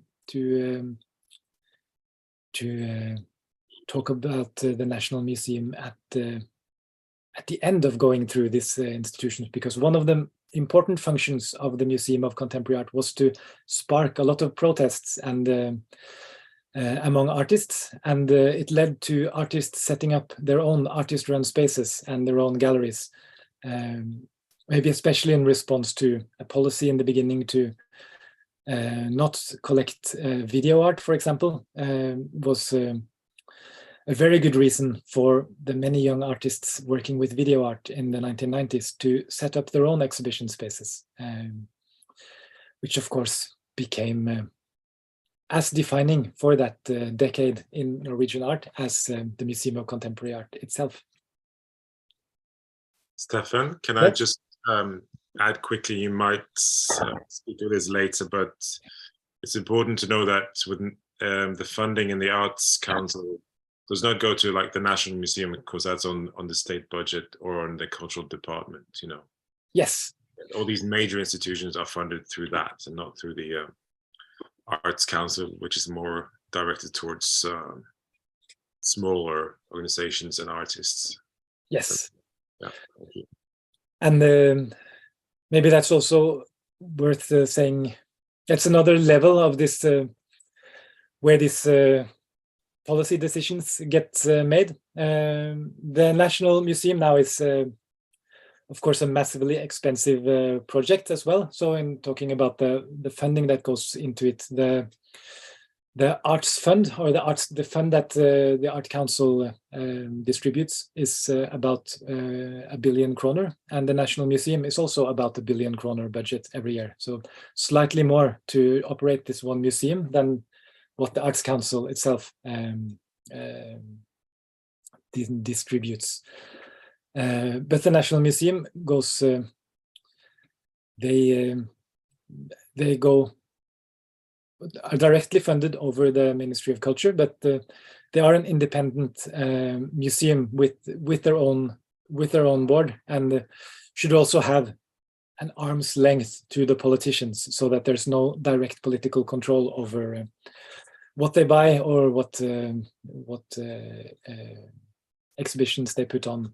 talk about the National Museum at the end of going through this institution, because one of the important functions of the Museum of Contemporary Art was to spark a lot of protests and among artists, and it led to artists setting up their own artist-run spaces and their own galleries, maybe especially in response to a policy in the beginning to not collect video art, for example, was a very good reason for the many young artists working with video art in the 1990s to set up their own exhibition spaces, which of course became as defining for that decade in Norwegian art as the Museum of Contemporary Art itself. Stefan, can I just add quickly? You might speak to this later, but it's important to know that with the funding in the Arts Council does not go to like the National Museum, because that's on the state budget or on the cultural department, you know. Yes. All these major institutions are funded through that and not through the Arts Council, which is more directed towards smaller organizations and artists. Yes. Yeah, thank you. And maybe that's also worth saying. That's another level of this, where this policy decisions get made. The National Museum now is, of course, a massively expensive project as well. So in talking about the funding that goes into it, the arts fund, or the fund that the Art Council distributes, is about 1 billion kroner, and the National Museum is also about 1 billion kroner budget every year. So slightly more to operate this one museum than what the Arts Council itself distributes. But the National Museum goes, they are directly funded over the Ministry of Culture, but they are an independent museum with their own board, and should also have an arm's length to the politicians, so that there's no direct political control over what they buy or what exhibitions they put on,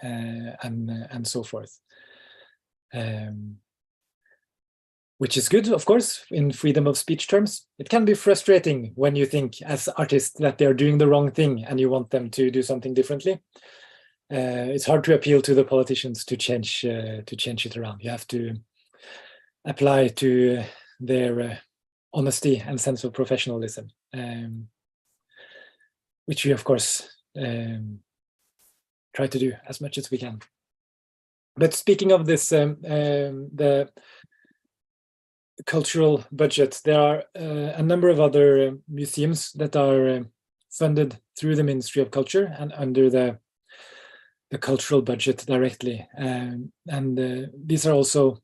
and so forth. Which is good, of course, in freedom of speech terms. It can be frustrating when you think as artists that they're doing the wrong thing and you want them to do something differently. It's hard to appeal to the politicians to change it around. You have to apply to their honesty and sense of professionalism, which we, of course, try to do as much as we can. But speaking of this, the cultural budget, there are a number of other museums that are funded through the Ministry of Culture and under the cultural budget directly, and these are also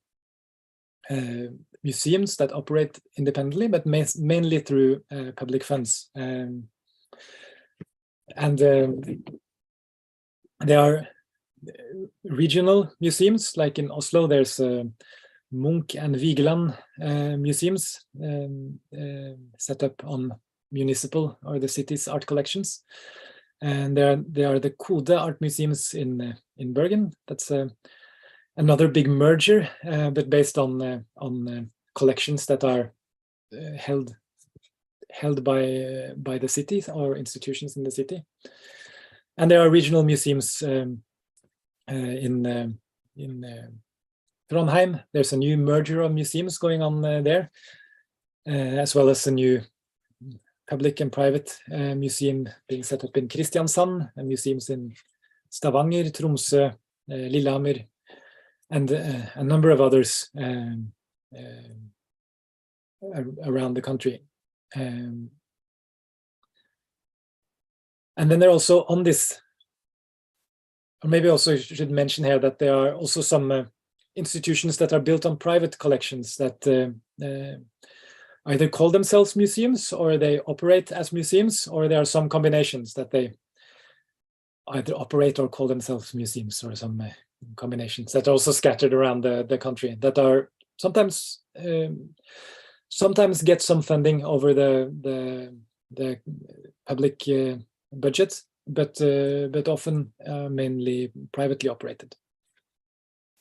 museums that operate independently, but mainly through public funds. And there are regional museums, like in Oslo, there's Munch and Vigeland museums set up on municipal or the city's art collections. And there are the Kode art museums in Bergen. That's another big merger, but based on collections that are held by the cities or institutions in the city. And there are regional museums in Trondheim. There's a new merger of museums going on there, as well as a new public and private museum being set up in Kristiansand, and museums in Stavanger, Tromsø, Lillehammer, and a number of others around the country. And then they're also on this, or maybe also should mention here that there are also some institutions that are built on private collections that either call themselves museums, or they operate as museums, or there are some combinations that they either operate or call themselves museums, or some combinations that are also scattered around the country, that are sometimes get some funding over the public budget, but often mainly privately operated.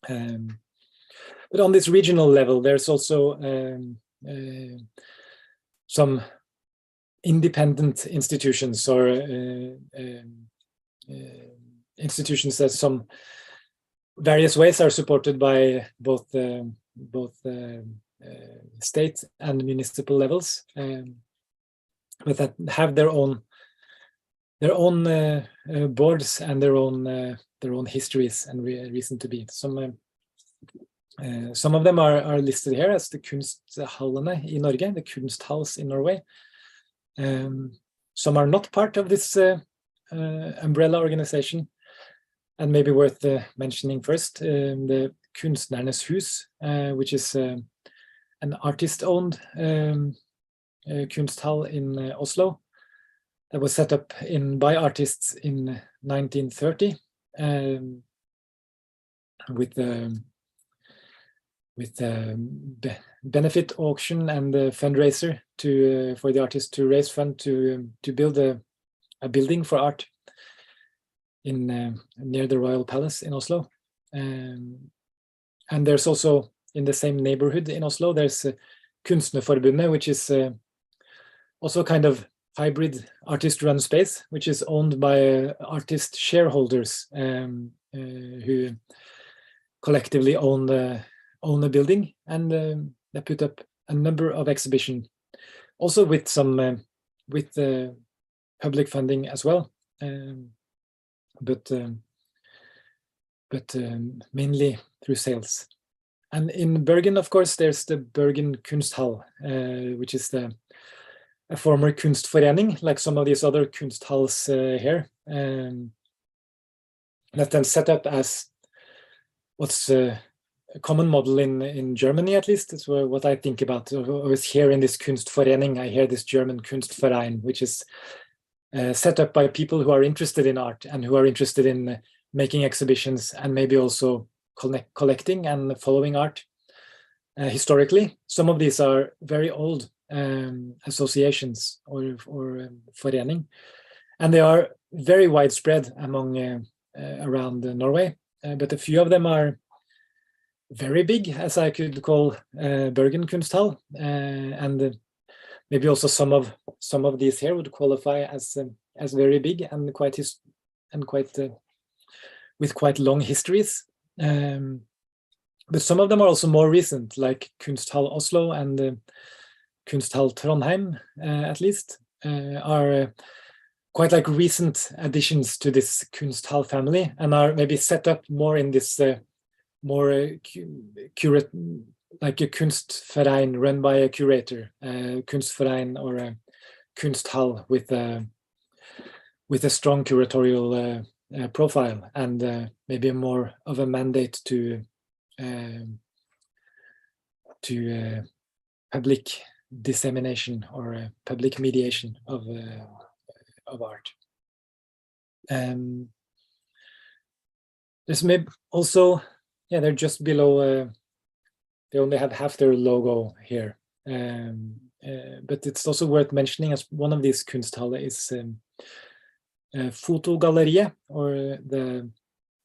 But on this regional level, there's also some independent institutions, or institutions that some various ways are supported by both state and municipal levels, but that have their own boards and their own histories and reason to be. Some of them are listed here as the Kunsthallene in Norge, the Kunsthalls in Norway. Some are not part of this umbrella organization, and maybe worth mentioning first, the Kunstnernes Hus, which is an artist-owned kunsthall in Oslo that was set up by artists in 1930 with benefit auction and a fundraiser for the artists to raise fund to build a building for art in near the Royal Palace in Oslo. And there's also, in the same neighborhood in Oslo, there's Kunstnerforbundet, which is also kind of hybrid artist-run space, which is owned by artist shareholders who collectively own a building, and they put up a number of exhibitions, also with some public funding as well, but mainly through sales. And in Bergen, of course, there's the Bergen Kunsthall, which is a former Kunstforening, like some of these other Kunsthalls here, that then set up as what's a common model in Germany, at least. It's what I think about. I was here in this Kunstforening, I hear this German Kunstverein, which is set up by people who are interested in art and who are interested in making exhibitions, and maybe also collecting and following art historically. Some of these are very old associations or forening, and they are very widespread among around Norway, but a few of them are very big, as I could call Bergen Kunsthall, and maybe also some of these here would qualify as very big and with quite long histories. But some of them are also more recent, like Kunsthall Oslo and Kunsthall Trondheim, at least, are quite like recent additions to this Kunsthall family, and are maybe set up more in this more curate, like a Kunstverein run by a curator, Kunstverein or a Kunsthall with a strong curatorial profile, and maybe more of a mandate to public dissemination or public mediation of art. There's maybe also, yeah, they're just below. They only have half their logo here, but it's also worth mentioning as one of these Kunsthalle is Fotogalleriet, or the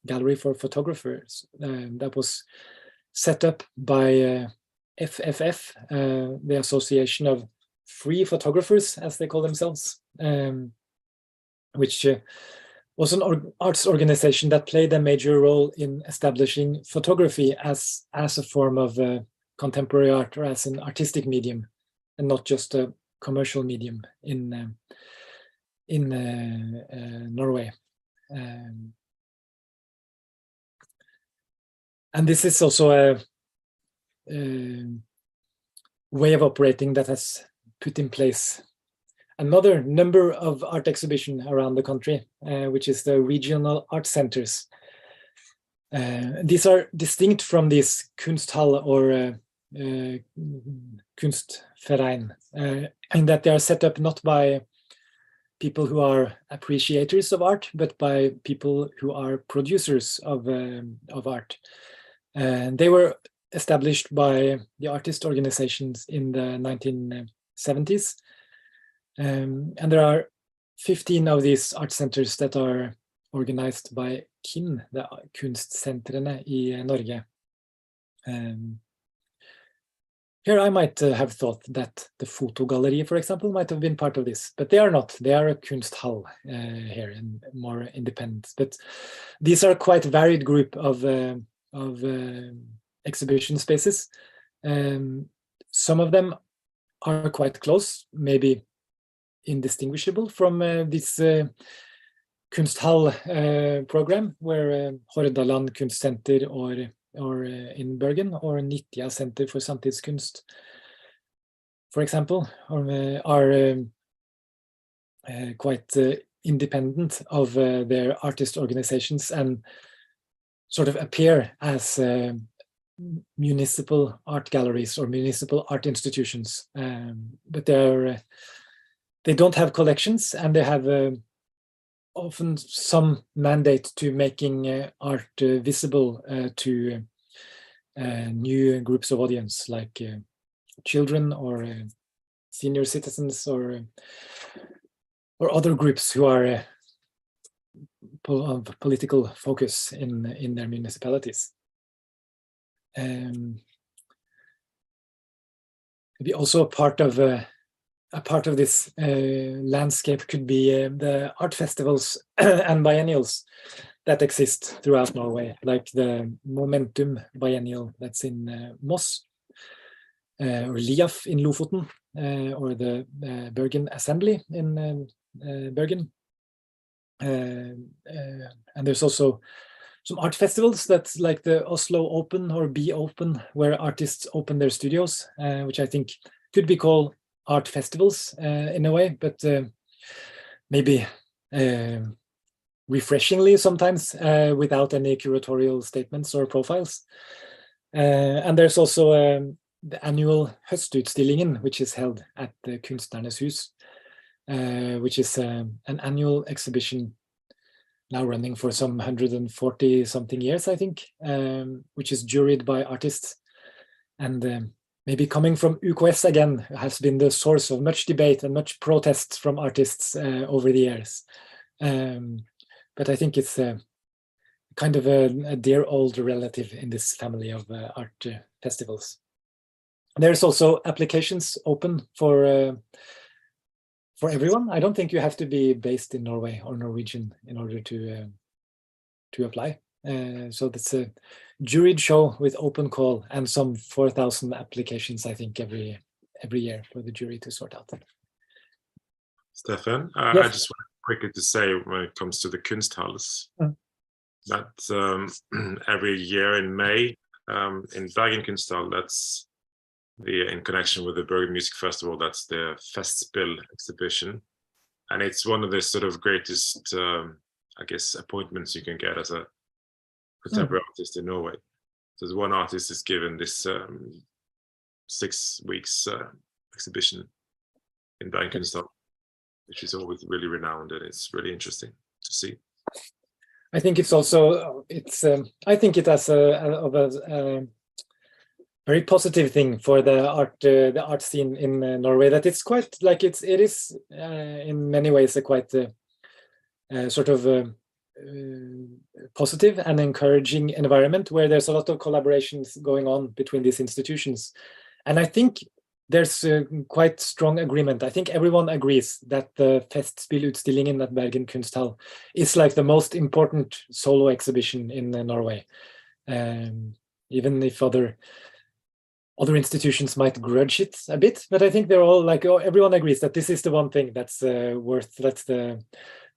gallery for photographers, that was set up by FFF, the Association of Free Photographers, as they call themselves, which was an arts organization that played a major role in establishing photography as a form of contemporary art, or as an artistic medium, and not just a commercial medium in Norway. And this is also a way of operating that has put in place another number of art exhibitions around the country, which is the regional art centers. These are distinct from these Kunsthall or Kunstverein, in that they are set up not by people who are appreciators of art, but by people who are producers of art. They were established by the artist organizations in the 1970s. And there are 15 of these art centers that are organized by KIN, the kunstsentrene i Norge. Here I might have thought that the Fotogalleriet, for example, might have been part of this, but they are not. They are a Kunsthall here, and more independent. But these are quite varied group of exhibition spaces. Some of them are quite close, maybe indistinguishable from this Kunsthall program, where Hordaland Kunstsenter or in Bergen, or Nitya Center for Samtidskunst, for example, are quite independent of their artist organizations and sort of appear as municipal art galleries or municipal art institutions, but they don't have collections, and they have often some mandate to making art visible to new groups of audience, like children or senior citizens, or other groups who are of political focus in their municipalities. Maybe also a part of this landscape could be the art festivals and biennials that exist throughout Norway, like the Momentum Biennial that's in Moss, or Liaf in Lofoten, or the Bergen Assembly in Bergen. And there's also some art festivals that's like the Oslo Open or Be Open, where artists open their studios, which I think could be called art festivals in a way, but maybe refreshingly sometimes without any curatorial statements or profiles. And there's also the annual Høstutstillingen, which is held at the Kunstnernes Hus, which is an annual exhibition now running for some 140 something years, I think, which is juried by artists. And maybe coming from UKS again, has been the source of much debate and much protest from artists over the years. But I think it's kind of a dear old relative in this family of art festivals. There's also applications open for everyone. I don't think you have to be based in Norway or Norwegian in order to apply. So that's a juried show with open call and some 4,000 applications, I think, every year for the jury to sort out. Stefan, Yes. I just want quickly to say, when it comes to the Kunsthalles, that every year in May in Bergen Kunsthall, that's in connection with the Bergen Music Festival, that's the Festspill exhibition, and it's one of the sort of greatest, I guess, appointments you can get as a contemporary artist in Norway. So one artist is given this 6 weeks exhibition in Bergen-Kunsthal, which is always really renowned, and it's really interesting to see. I think it's also I think it has a very positive thing for the art scene in Norway, that it's quite like it is in many ways a quite sort of positive and encouraging environment where there's a lot of collaborations going on between these institutions. And I think there's quite strong agreement. I think everyone agrees that the Festspillutstillingen at Bergen-Kunsthal is like the most important solo exhibition in Norway. Even if other institutions might grudge it a bit, but I think they're all like, everyone agrees that this is the one thing that's that's the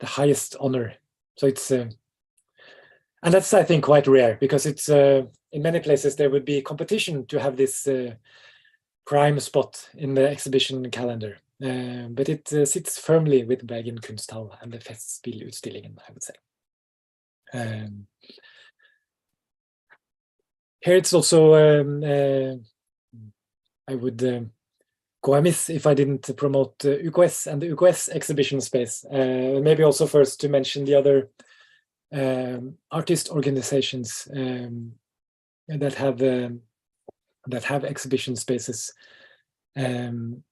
highest honor. So it's, and that's, I think, quite rare, because it's in many places there would be competition to have this prime spot in the exhibition calendar. But it sits firmly with Bergen-Kunsthal and the Festspillutstillingen, I would say. Here it's also, I would go amiss if I didn't promote UKS and the UKS exhibition space. Maybe also first to mention the other artist organizations that have exhibition spaces, and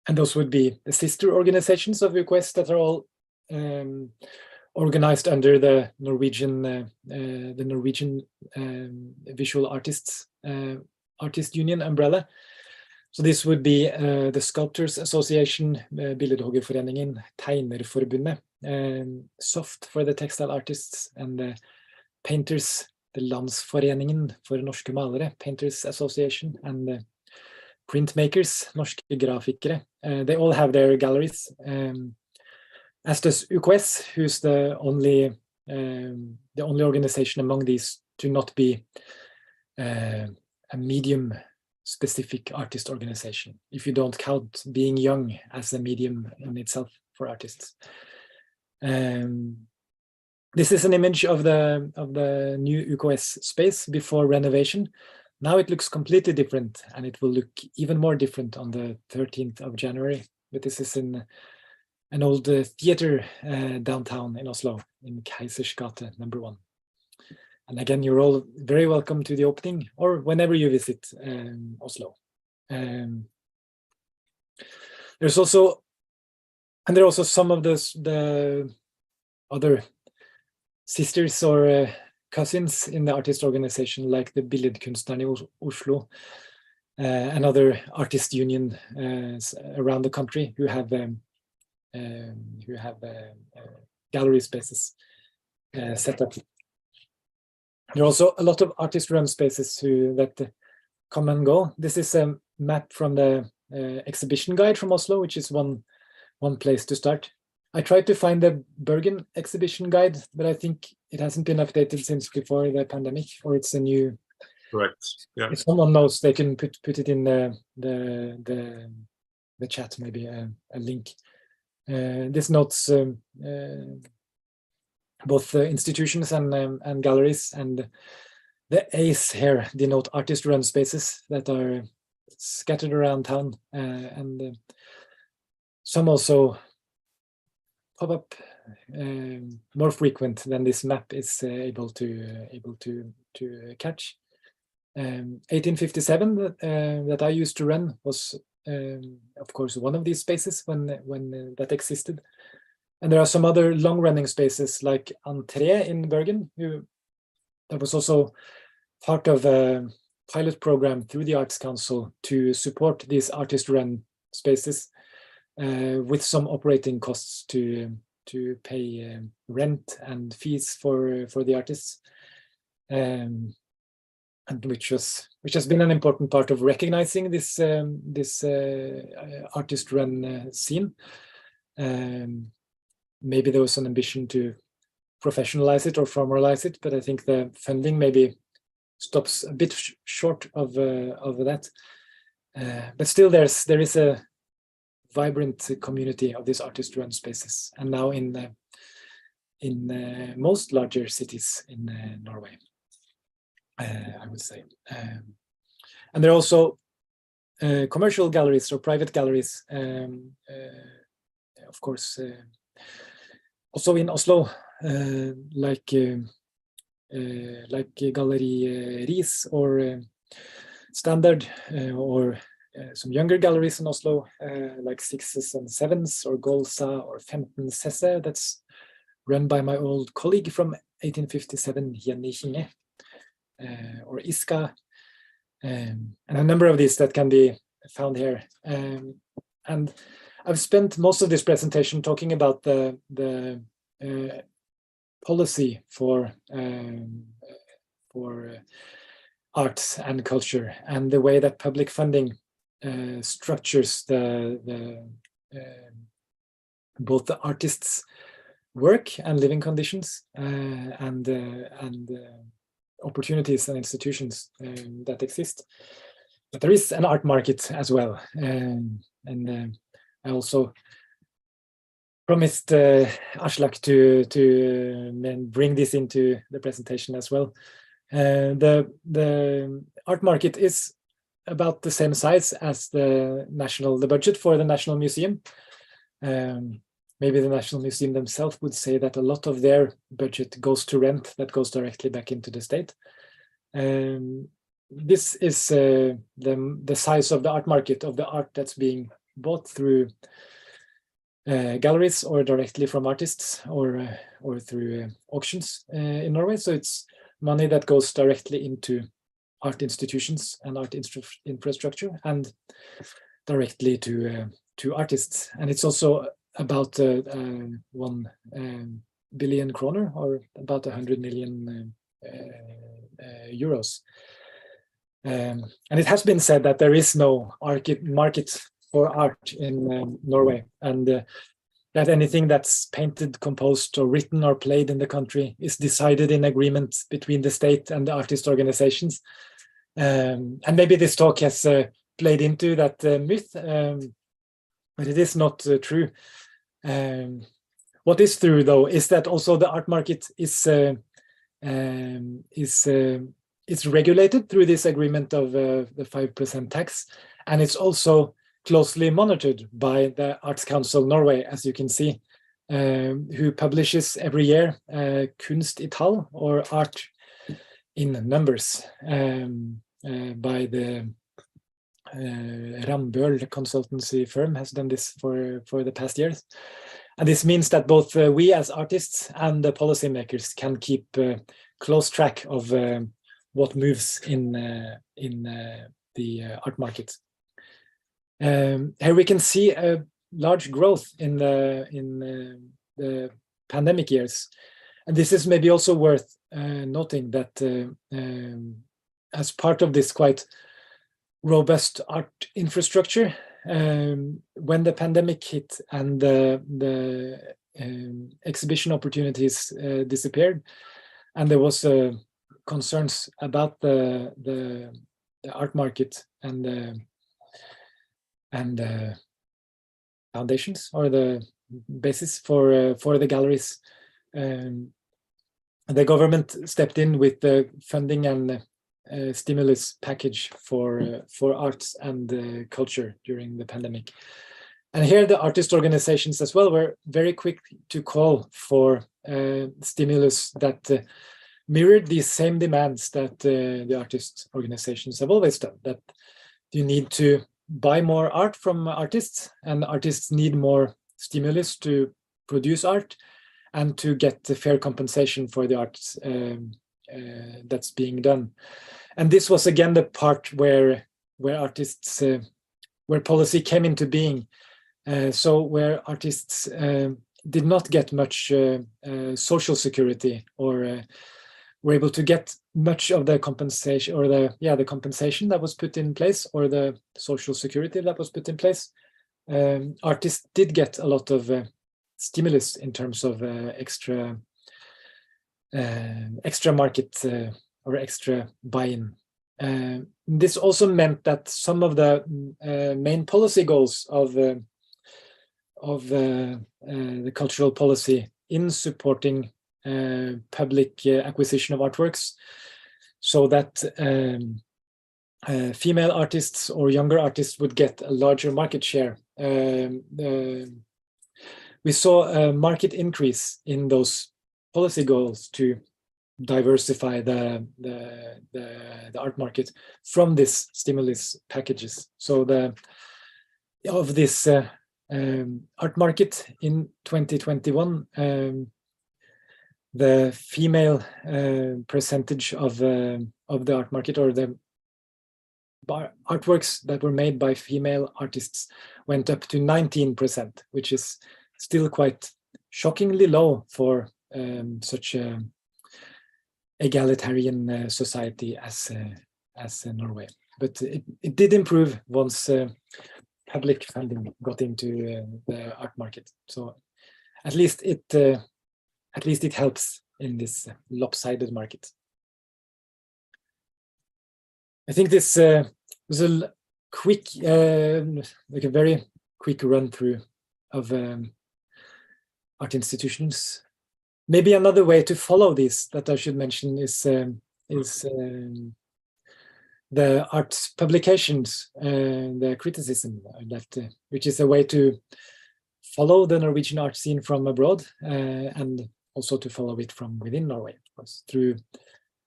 those would be the sister organizations of UKS that are all organized under the Norwegian Visual Artists Artist Union umbrella. So this would be the Sculptors Association, Billedhoggerforeningen, Tegnerforbundet, SOFT for the textile artists, and the Painters, the Landsforeningen for norske malere, Painters Association, and the Printmakers, Norske Grafikere. They all have their galleries, as does UKS, who's the only organization among these to not be a medium specific artist organization, if you don't count being young as a medium in itself for artists. This is an image of the new UKS space before renovation. Now it looks completely different, and it will look even more different on the 13th of January. But this is in an old theater downtown in Oslo, in Keisers gate number 1. And again, you're all very welcome to the opening, or whenever you visit Oslo. There are also some of the other sisters or cousins in the artist organization, like the Billedkunstnerne i Oslo, and other artist union around the country who have gallery spaces set up. There are also a lot of artist-run spaces that come and go. This is a map from the exhibition guide from Oslo, which is one place to start. I tried to find the Bergen exhibition guide, but I think it hasn't been updated since before the pandemic, or it's a new. Correct. Yeah. If someone knows, they can put it in the chat, maybe a link. This notes both institutions and galleries, and the A's here denote artist-run spaces that are scattered around town, and some also pop up more frequent than this map is able to catch. 1857 that I used to run was, of course, one of these spaces when that existed. And there are some other long-running spaces like Entré in Bergen, that was also part of a pilot program through the Arts Council to support these artist-run spaces, with some operating costs to pay rent and fees for the artists, and which has been an important part of recognizing this artist-run scene. Maybe there was an ambition to professionalize it or formalize it, but I think the funding maybe stops a bit short of that. But still, there is a vibrant community of these artist-run spaces, and now in most larger cities in Norway, I would say. And there are also commercial galleries or private galleries, of course, also in Oslo, like Gallery Ris or Standard, or some younger galleries in Oslo, like Sixes and Sevens or Golsa or Femten Sesse, that's run by my old colleague from 1857, Jenny Kinge, or Iska, and a number of these that can be found here. And I've spent most of this presentation talking about the policy for arts and culture, and the way that public funding structures both the artists' work and living conditions, and opportunities and institutions that exist. But there is an art market as well, and I also promised Aslak to bring this into the presentation as well. The art market is about the same size as the budget for the National Museum. Maybe the National Museum themselves would say that a lot of their budget goes to rent, that goes directly back into the state. This is the size of the art market, of the art that's being bought through galleries or directly from artists, or through auctions in Norway. So it's money that goes directly into art institutions and art infrastructure, and directly to artists. And it's also about 1 billion kroner, or about 100 million euros. And it has been said that there is no market for art in Norway, and that anything that's painted, composed, or written or played in the country is decided in agreement between the state and the artist organizations. And maybe this talk has played into that myth, but it is not true. What is true, though, is that also the art market is regulated through this agreement of the 5% tax, and it's also closely monitored by the Arts Council Norway, as you can see, who publishes every year Kunst i tall, or art in numbers, by the Rambøll consultancy firm has done this for the past years. And this means that both we as artists and the policymakers can keep close track of what moves in the art market. Here we can see a large growth in the pandemic years, and this is maybe also worth noting that as part of this quite robust art infrastructure, when the pandemic hit and the exhibition opportunities disappeared, and there was concerns about the art market and foundations, or the basis for the galleries, the government stepped in with the funding and stimulus package for arts and culture during the pandemic. And here the artist organizations as well were very quick to call for stimulus that mirrored these same demands that the artist organizations have always done, that you need to buy more art from artists, and artists need more stimulus to produce art and to get the fair compensation for the art that's being done. And this was again the part where artists, where policy came into being. So where artists did not get much social security, or were able to get much of the compensation, or the compensation that was put in place, or the social security that was put in place. Artists did get a lot of stimulus in terms of extra market or extra buy-in. This also meant that some of the main policy goals of the cultural policy in supporting public acquisition of artworks, so that female artists or younger artists would get a larger market share. We saw a market increase in those policy goals to diversify the art market from this stimulus packages. So of this art market in 2021, the female percentage of the art market, or the artworks that were made by female artists, went up to 19%, which is still quite shockingly low for such a egalitarian society as Norway. But it did improve once public funding got into the art market. So at least it helps in this lopsided market. I think this was a quick, like a very quick run through of art institutions. Maybe another way to follow this that I should mention is the art publications, the criticism, which is a way to follow the Norwegian art scene from abroad, and also to follow it from within Norway, of course, through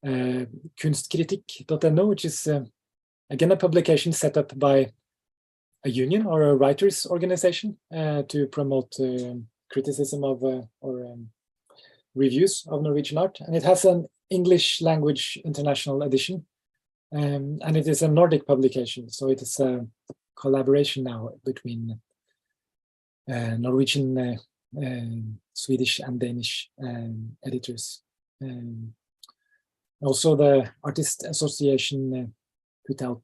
kunstkritikk.no, which is again a publication set up by a union or a writers organization to promote criticism of or reviews of Norwegian art. And it has an English language international edition, and it is a Nordic publication. So it is a collaboration now between Norwegian, Swedish and Danish editors. Also, the Artist Association put out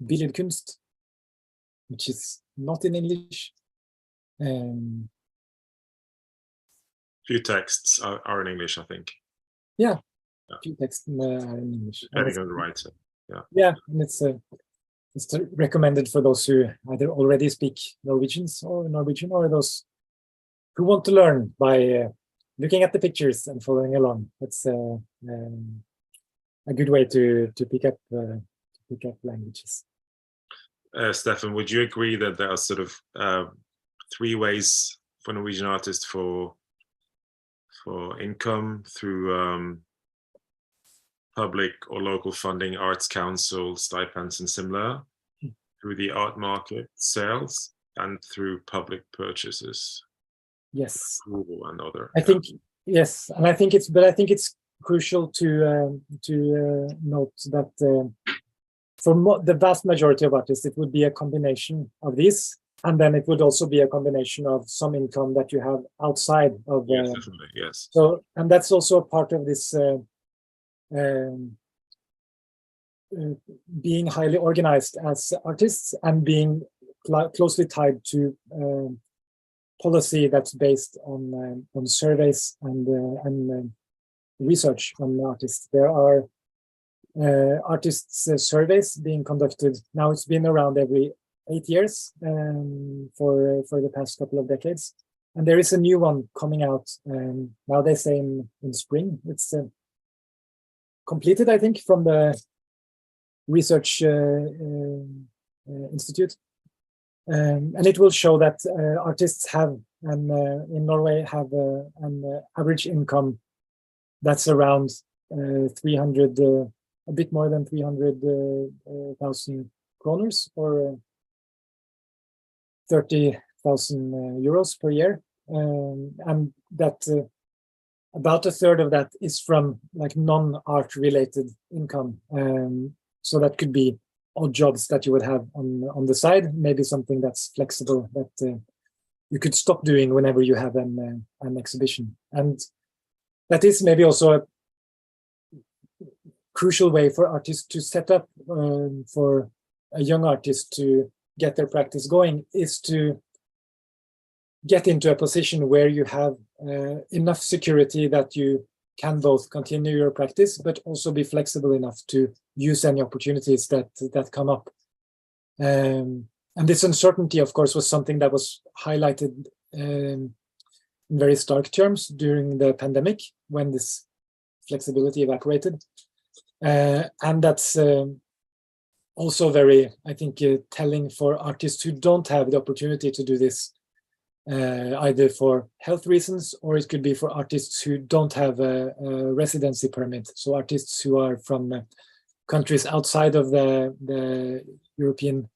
Billedkunst, which is not in English. Few texts are in English, I think. Yeah, few texts are in English. Depending on the writer. Yeah, and it's recommended for those who either already speak Norwegian or those who want to learn by looking at the pictures and following along. It's a good way to pick up languages. Stefan, would you agree that there are sort of 3 ways for Norwegian artists for income through public or local funding, arts council, stipends and similar, through the art market, sales, and through public purchases? Yes. Approval and other. I think yes, and I think it's crucial to note that for the vast majority of artists, it would be a combination of these, and then it would also be a combination of some income that you have outside of. Yes, definitely, yes. So, and that's also a part of this being highly organized as artists and being closely tied to policy that's based on surveys and research on artists. There are artists surveys being conducted. Now it's been around every 8 years for the past couple of decades, and there is a new one coming out now. They say in spring. It's completed, I think, from the research institute, and it will show that artists have in Norway have an average income that's around 300, a bit more than 300,000 kroners, or 30,000 euros per year, and that about a third of that is from like non-art related income. So that could be odd jobs that you would have on the side, maybe something that's flexible that you could stop doing whenever you have an exhibition. And that is maybe also a crucial way for artists to set up for a young artist to get their practice going, is to get into a position where you have enough security that you can both continue your practice, but also be flexible enough to use any opportunities that come up. And this uncertainty, of course, was something that was highlighted in very stark terms during the pandemic, when this flexibility evaporated. And that's also very, I think, telling for artists who don't have the opportunity to do this, either for health reasons, or it could be for artists who don't have a residency permit. So artists who are from countries outside of the European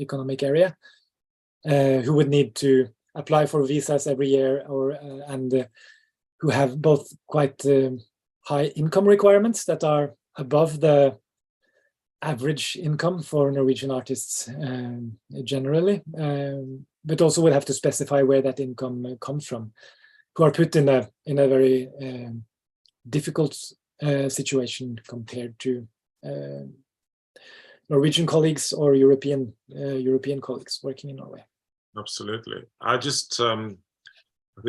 economic area, who would need to apply for visas every year, or and who have both quite high income requirements that are above the average income for Norwegian artists generally, but also would have to specify where that income comes from, who are put in a very difficult situation compared to Norwegian colleagues or European colleagues working in Norway. Absolutely. I think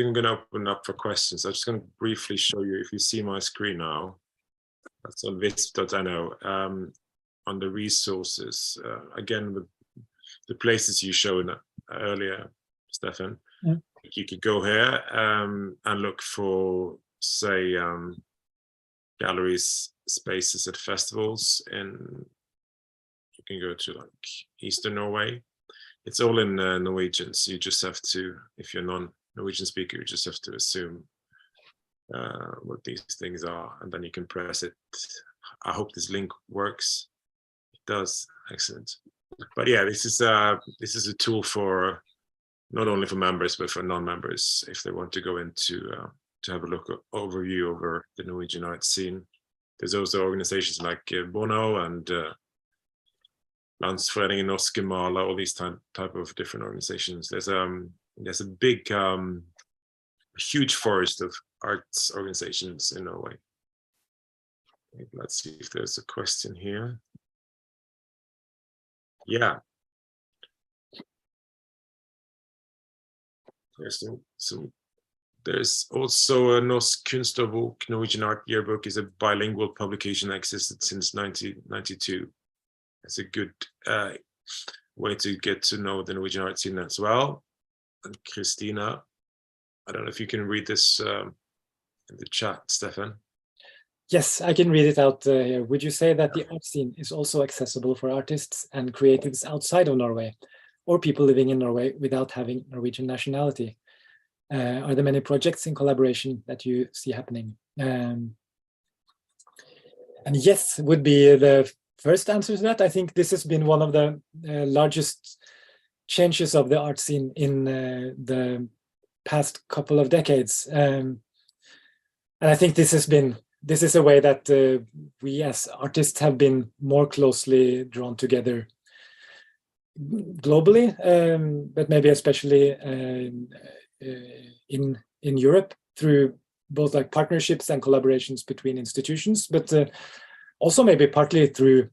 I'm going to open up for questions. I'm just going to briefly show you, if you see my screen now, that's on visp.no, on the resources, again, with the places you showed earlier, Stefan. Yeah. You could go here and look for, say, galleries, spaces at festivals, and you can go to like Eastern Norway. It's all in Norwegian, so you just have to, if you're non-Norwegian speaker, you just have to assume what these things are, and then you can press it. I hope this link works. It does. Excellent. But yeah, this is a tool for not only for members but for non-members if they want to go into to have a look overview over the Norwegian art scene. There's also organizations like Bono and Landsforeningen Norske Maler, all these type of different organizations. There's a big, huge forest of arts organizations in Norway. Let's see if there's a question here. Yeah. There's also a Norsk Kunstårbok, Norwegian Art Yearbook, is a bilingual publication that existed since 1992. It's a good way to get to know the Norwegian art scene as well. And Christina, I don't know if you can read this in the chat, Stefan. Yes, I can read it out here. Would you say that the art scene is also accessible for artists and creatives outside of Norway, or people living in Norway without having Norwegian nationality? Are there many projects in collaboration that you see happening? And yes, would be the first answer to that. I think this has been one of the largest changes of the art scene in the past couple of decades. And I think this is a way that we as artists have been more closely drawn together globally, but maybe especially in Europe through both like partnerships and collaborations between institutions, but also maybe partly through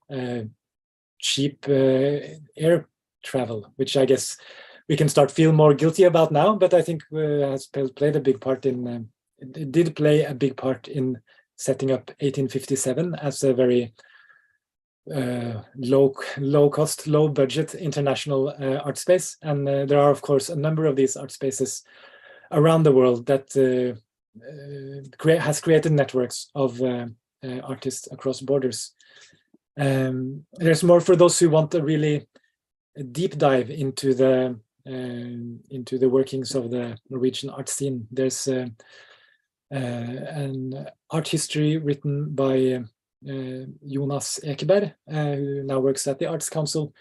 cheap air travel, which I guess we can start feel more guilty about now, but I think has played a big part in, it did play a big part in setting up 1857 as a very low cost, low budget international art space. And there are, of course, a number of these art spaces around the world that has created networks of artists across borders. There's more for those who want a really deep dive into the workings of the Norwegian art scene. There's an art history written by Jonas Ekeberg, who now works at the Arts Council,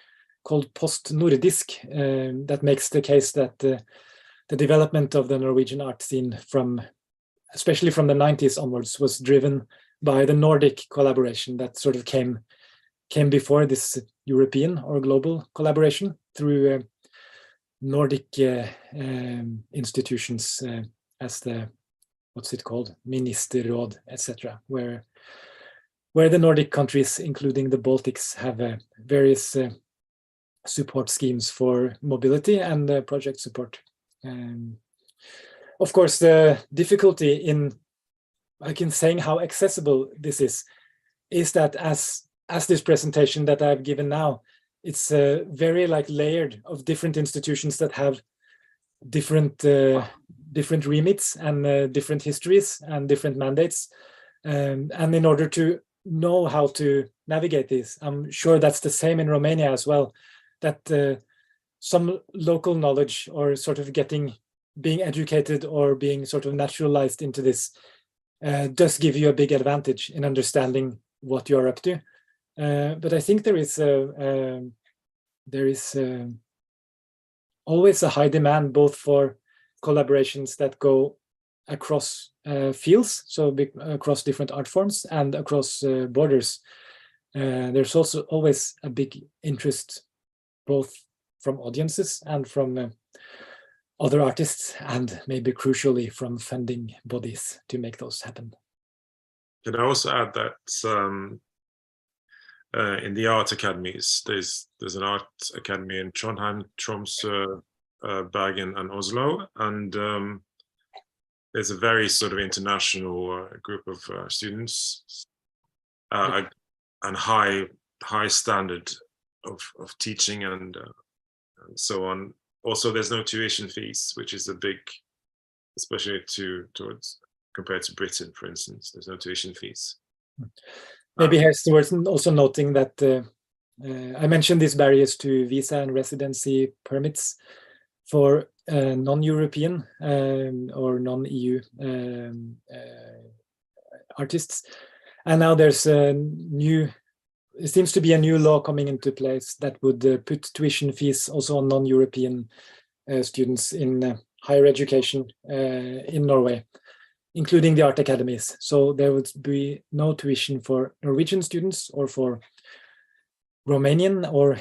called Post Nordisk, that makes the case that the development of the Norwegian art scene especially from the 90s onwards, was driven by the Nordic collaboration that sort of came before this European or global collaboration through Nordic institutions as the, what's it called, Ministerråd, etc., where the Nordic countries, including the Baltics, have various support schemes for mobility and project support. Of course, the difficulty in saying how accessible this is that as this presentation that I've given now, it's very layered of different institutions that have different remits and different histories and different mandates. And in order to know how to navigate these. I'm sure that's the same in Romania as well, that some local knowledge or sort of being educated or being sort of naturalized into this does give you a big advantage in understanding what you're up to. But I think there is always a high demand both for collaborations that go across fields, so across different art forms and across borders. There's also always a big interest both from audiences and from other artists, and maybe crucially from funding bodies to make those happen. Can I also add that in the art academies, there's an art academy in Trondheim, Tromsø, Bergen, and Oslo, and there's a very sort of international group of students and high standard of teaching and so on. Also, there's no tuition fees, which is a big, especially towards compared to Britain, for instance. There's no tuition fees. Maybe here's worth also noting that I mentioned these barriers to visa and residency permits for non-European or non-EU artists, and now there's it seems to be a new law coming into place that would put tuition fees also on non-European students in higher education in Norway, including the art academies. So there would be no tuition for Norwegian students or for Romanian or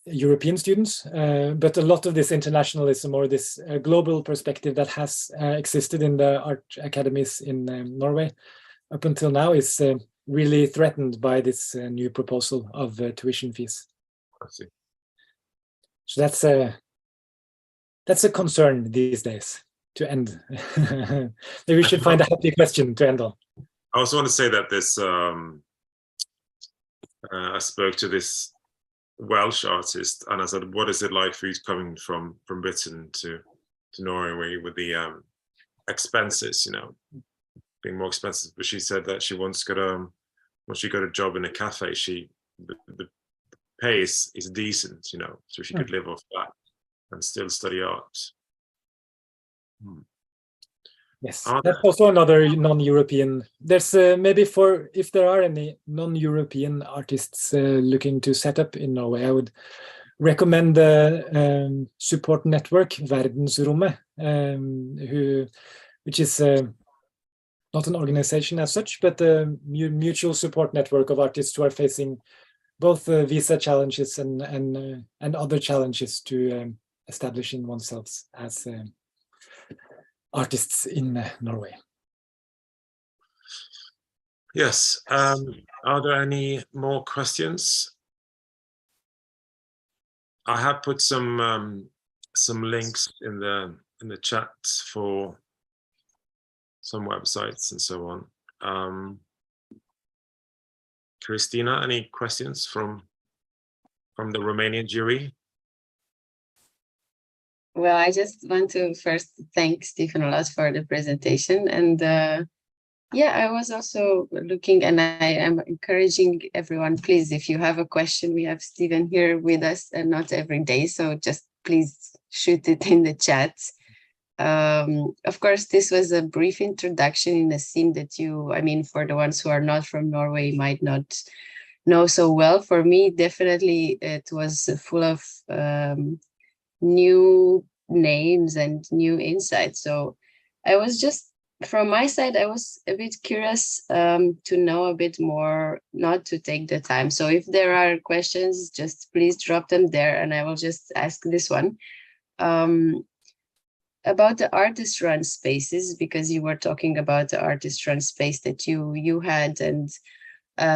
European students, but a lot of this internationalism or this global perspective that has existed in the art academies in Norway up until now is really threatened by this new proposal of tuition fees. I see. So that's a concern these days to end. Maybe we should find a happy question to end on. I also want to say that this, I spoke to this Welsh artist and I said, what is it like for you coming from Britain to Norway with the expenses, being more expensive? But she said that she once got a job in a cafe, the pay is decent, so she could live off that and still study art. Yes, that's also another non-European. There's maybe if there are any non-European artists looking to set up in Norway, I would recommend the support network Verdensrommet, which is not an organization as such, but a mutual support network of artists who are facing both visa challenges and other challenges to establishing oneself as artists in Norway. Yes. Are there any more questions? I have put some links in the chat for some websites and so on. Christina, any questions from the Romanian jury? Well, I just want to first thank Stephen a lot for the presentation. And yeah, I was also looking, and I am encouraging everyone, please, if you have a question, we have Stephen here with us and not every day. So just please shoot it in the chat. Of course, this was a brief introduction in a scene that for the ones who are not from Norway might not know so well. For me, definitely it was full of new names and new insights. So I was just, from my side, I was a bit curious to know a bit more, not to take the time. So if there are questions, just please drop them there and I will just ask this one. About the artist-run spaces, because you were talking about the artist-run space that you had, and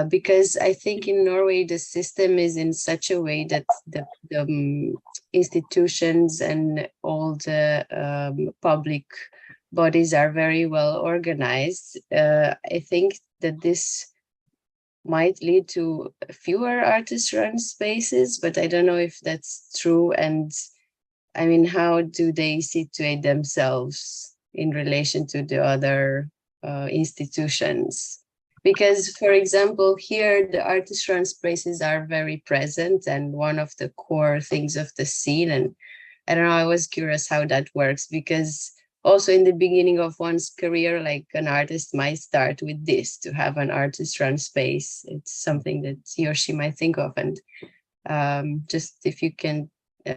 because I think in Norway the system is in such a way that the institutions and all the public bodies are very well organized. I think that this might lead to fewer artist-run spaces, but I don't know if that's true. And how do they situate themselves in relation to the other institutions? Because, for example, here the artist-run spaces are very present and one of the core things of the scene. And I don't know, I was curious how that works, because also in the beginning of one's career, like an artist might start with this, to have an artist-run space. It's something that he or she might think of. And just if you can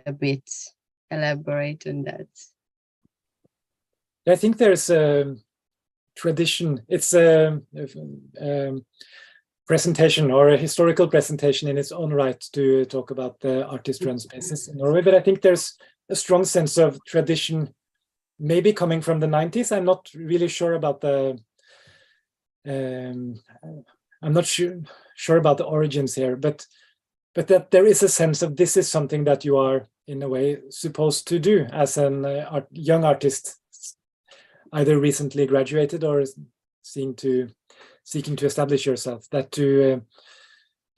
a bit elaborate on that. I think there's a tradition. It's a presentation or a historical presentation in its own right to talk about the artist-run spaces in Norway. But I think there's a strong sense of tradition, maybe coming from the 90s. I'm not really sure about the. I'm not sure about the origins here, but that there is a sense of this is something that you are in a way supposed to do as an young artist, either recently graduated or seeking to establish yourself, that to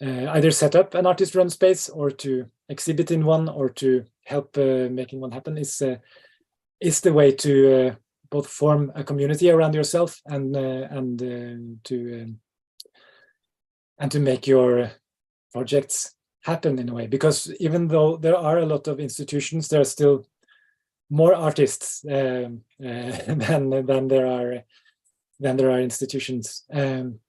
either set up an artist-run space or to exhibit in one or to help making one happen is the way to both form a community around yourself and to make your projects happen in a way. Because even though there are a lot of institutions, there are still more artists than there are institutions. And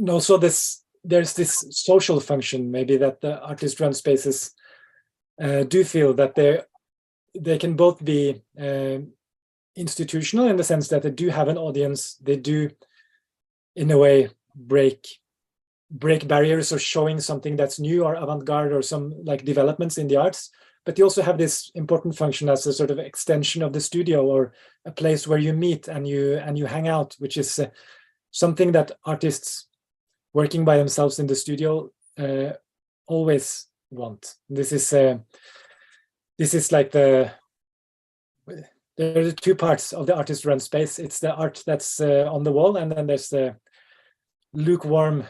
also there's this social function maybe that the artist-run spaces do feel, that they can both be institutional in the sense that they do have an audience, they do in a way break barriers or showing something that's new or avant-garde or some like developments in the arts, but you also have this important function as a sort of extension of the studio or a place where you meet and you hang out, which is something that artists working by themselves in the studio always want. This is like there are two parts of the artist-run space. It's the art that's on the wall, and then there's the lukewarm,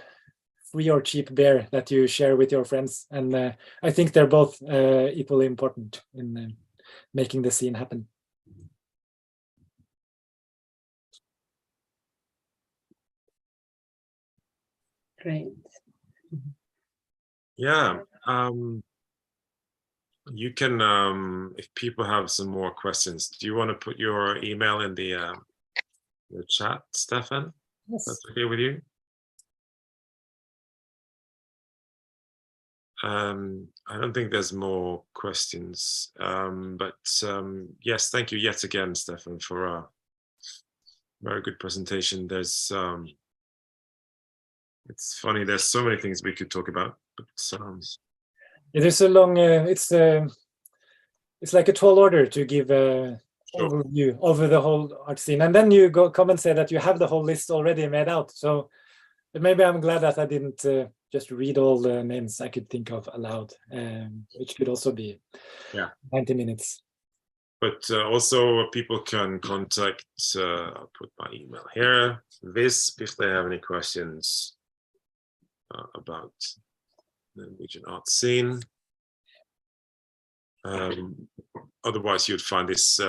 free or cheap beer that you share with your friends. And I think they're both equally important in making the scene happen. Great. Yeah. You can, if people have some more questions, do you want to put your email in the chat, Stefan? Yes. That's okay with you? I don't think there's more questions, but yes, thank you yet again, Stefan, for a very good presentation. There's it's funny, there's so many things we could talk about, but it is a long it's like a tall order to give a sure. overview over the whole art scene, and then you come and say that you have the whole list already made out. So maybe I'm glad that I didn't just read all the names I could think of aloud, which could also be 90 minutes. But also people can contact, I'll put my email here, Visp, if they have any questions about the Norwegian art scene. Otherwise, you'd find this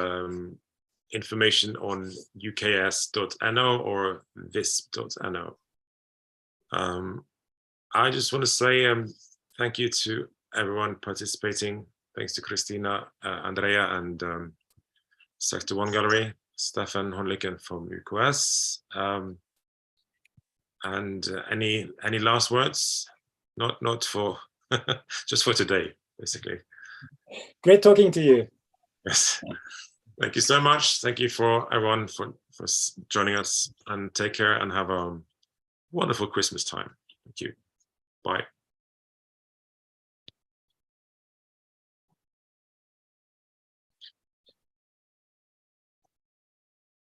information on uks.no or visp.no. I just want to say thank you to everyone participating. Thanks to Christina, Andrea, and Sector 1 Gallery, Stefan Honliken from UKS. And any last words? Not for just for today, basically. Great talking to you. Yes. Thank you so much. Thank you for everyone for joining us, and take care and have a wonderful Christmas time. Thank you. Bye.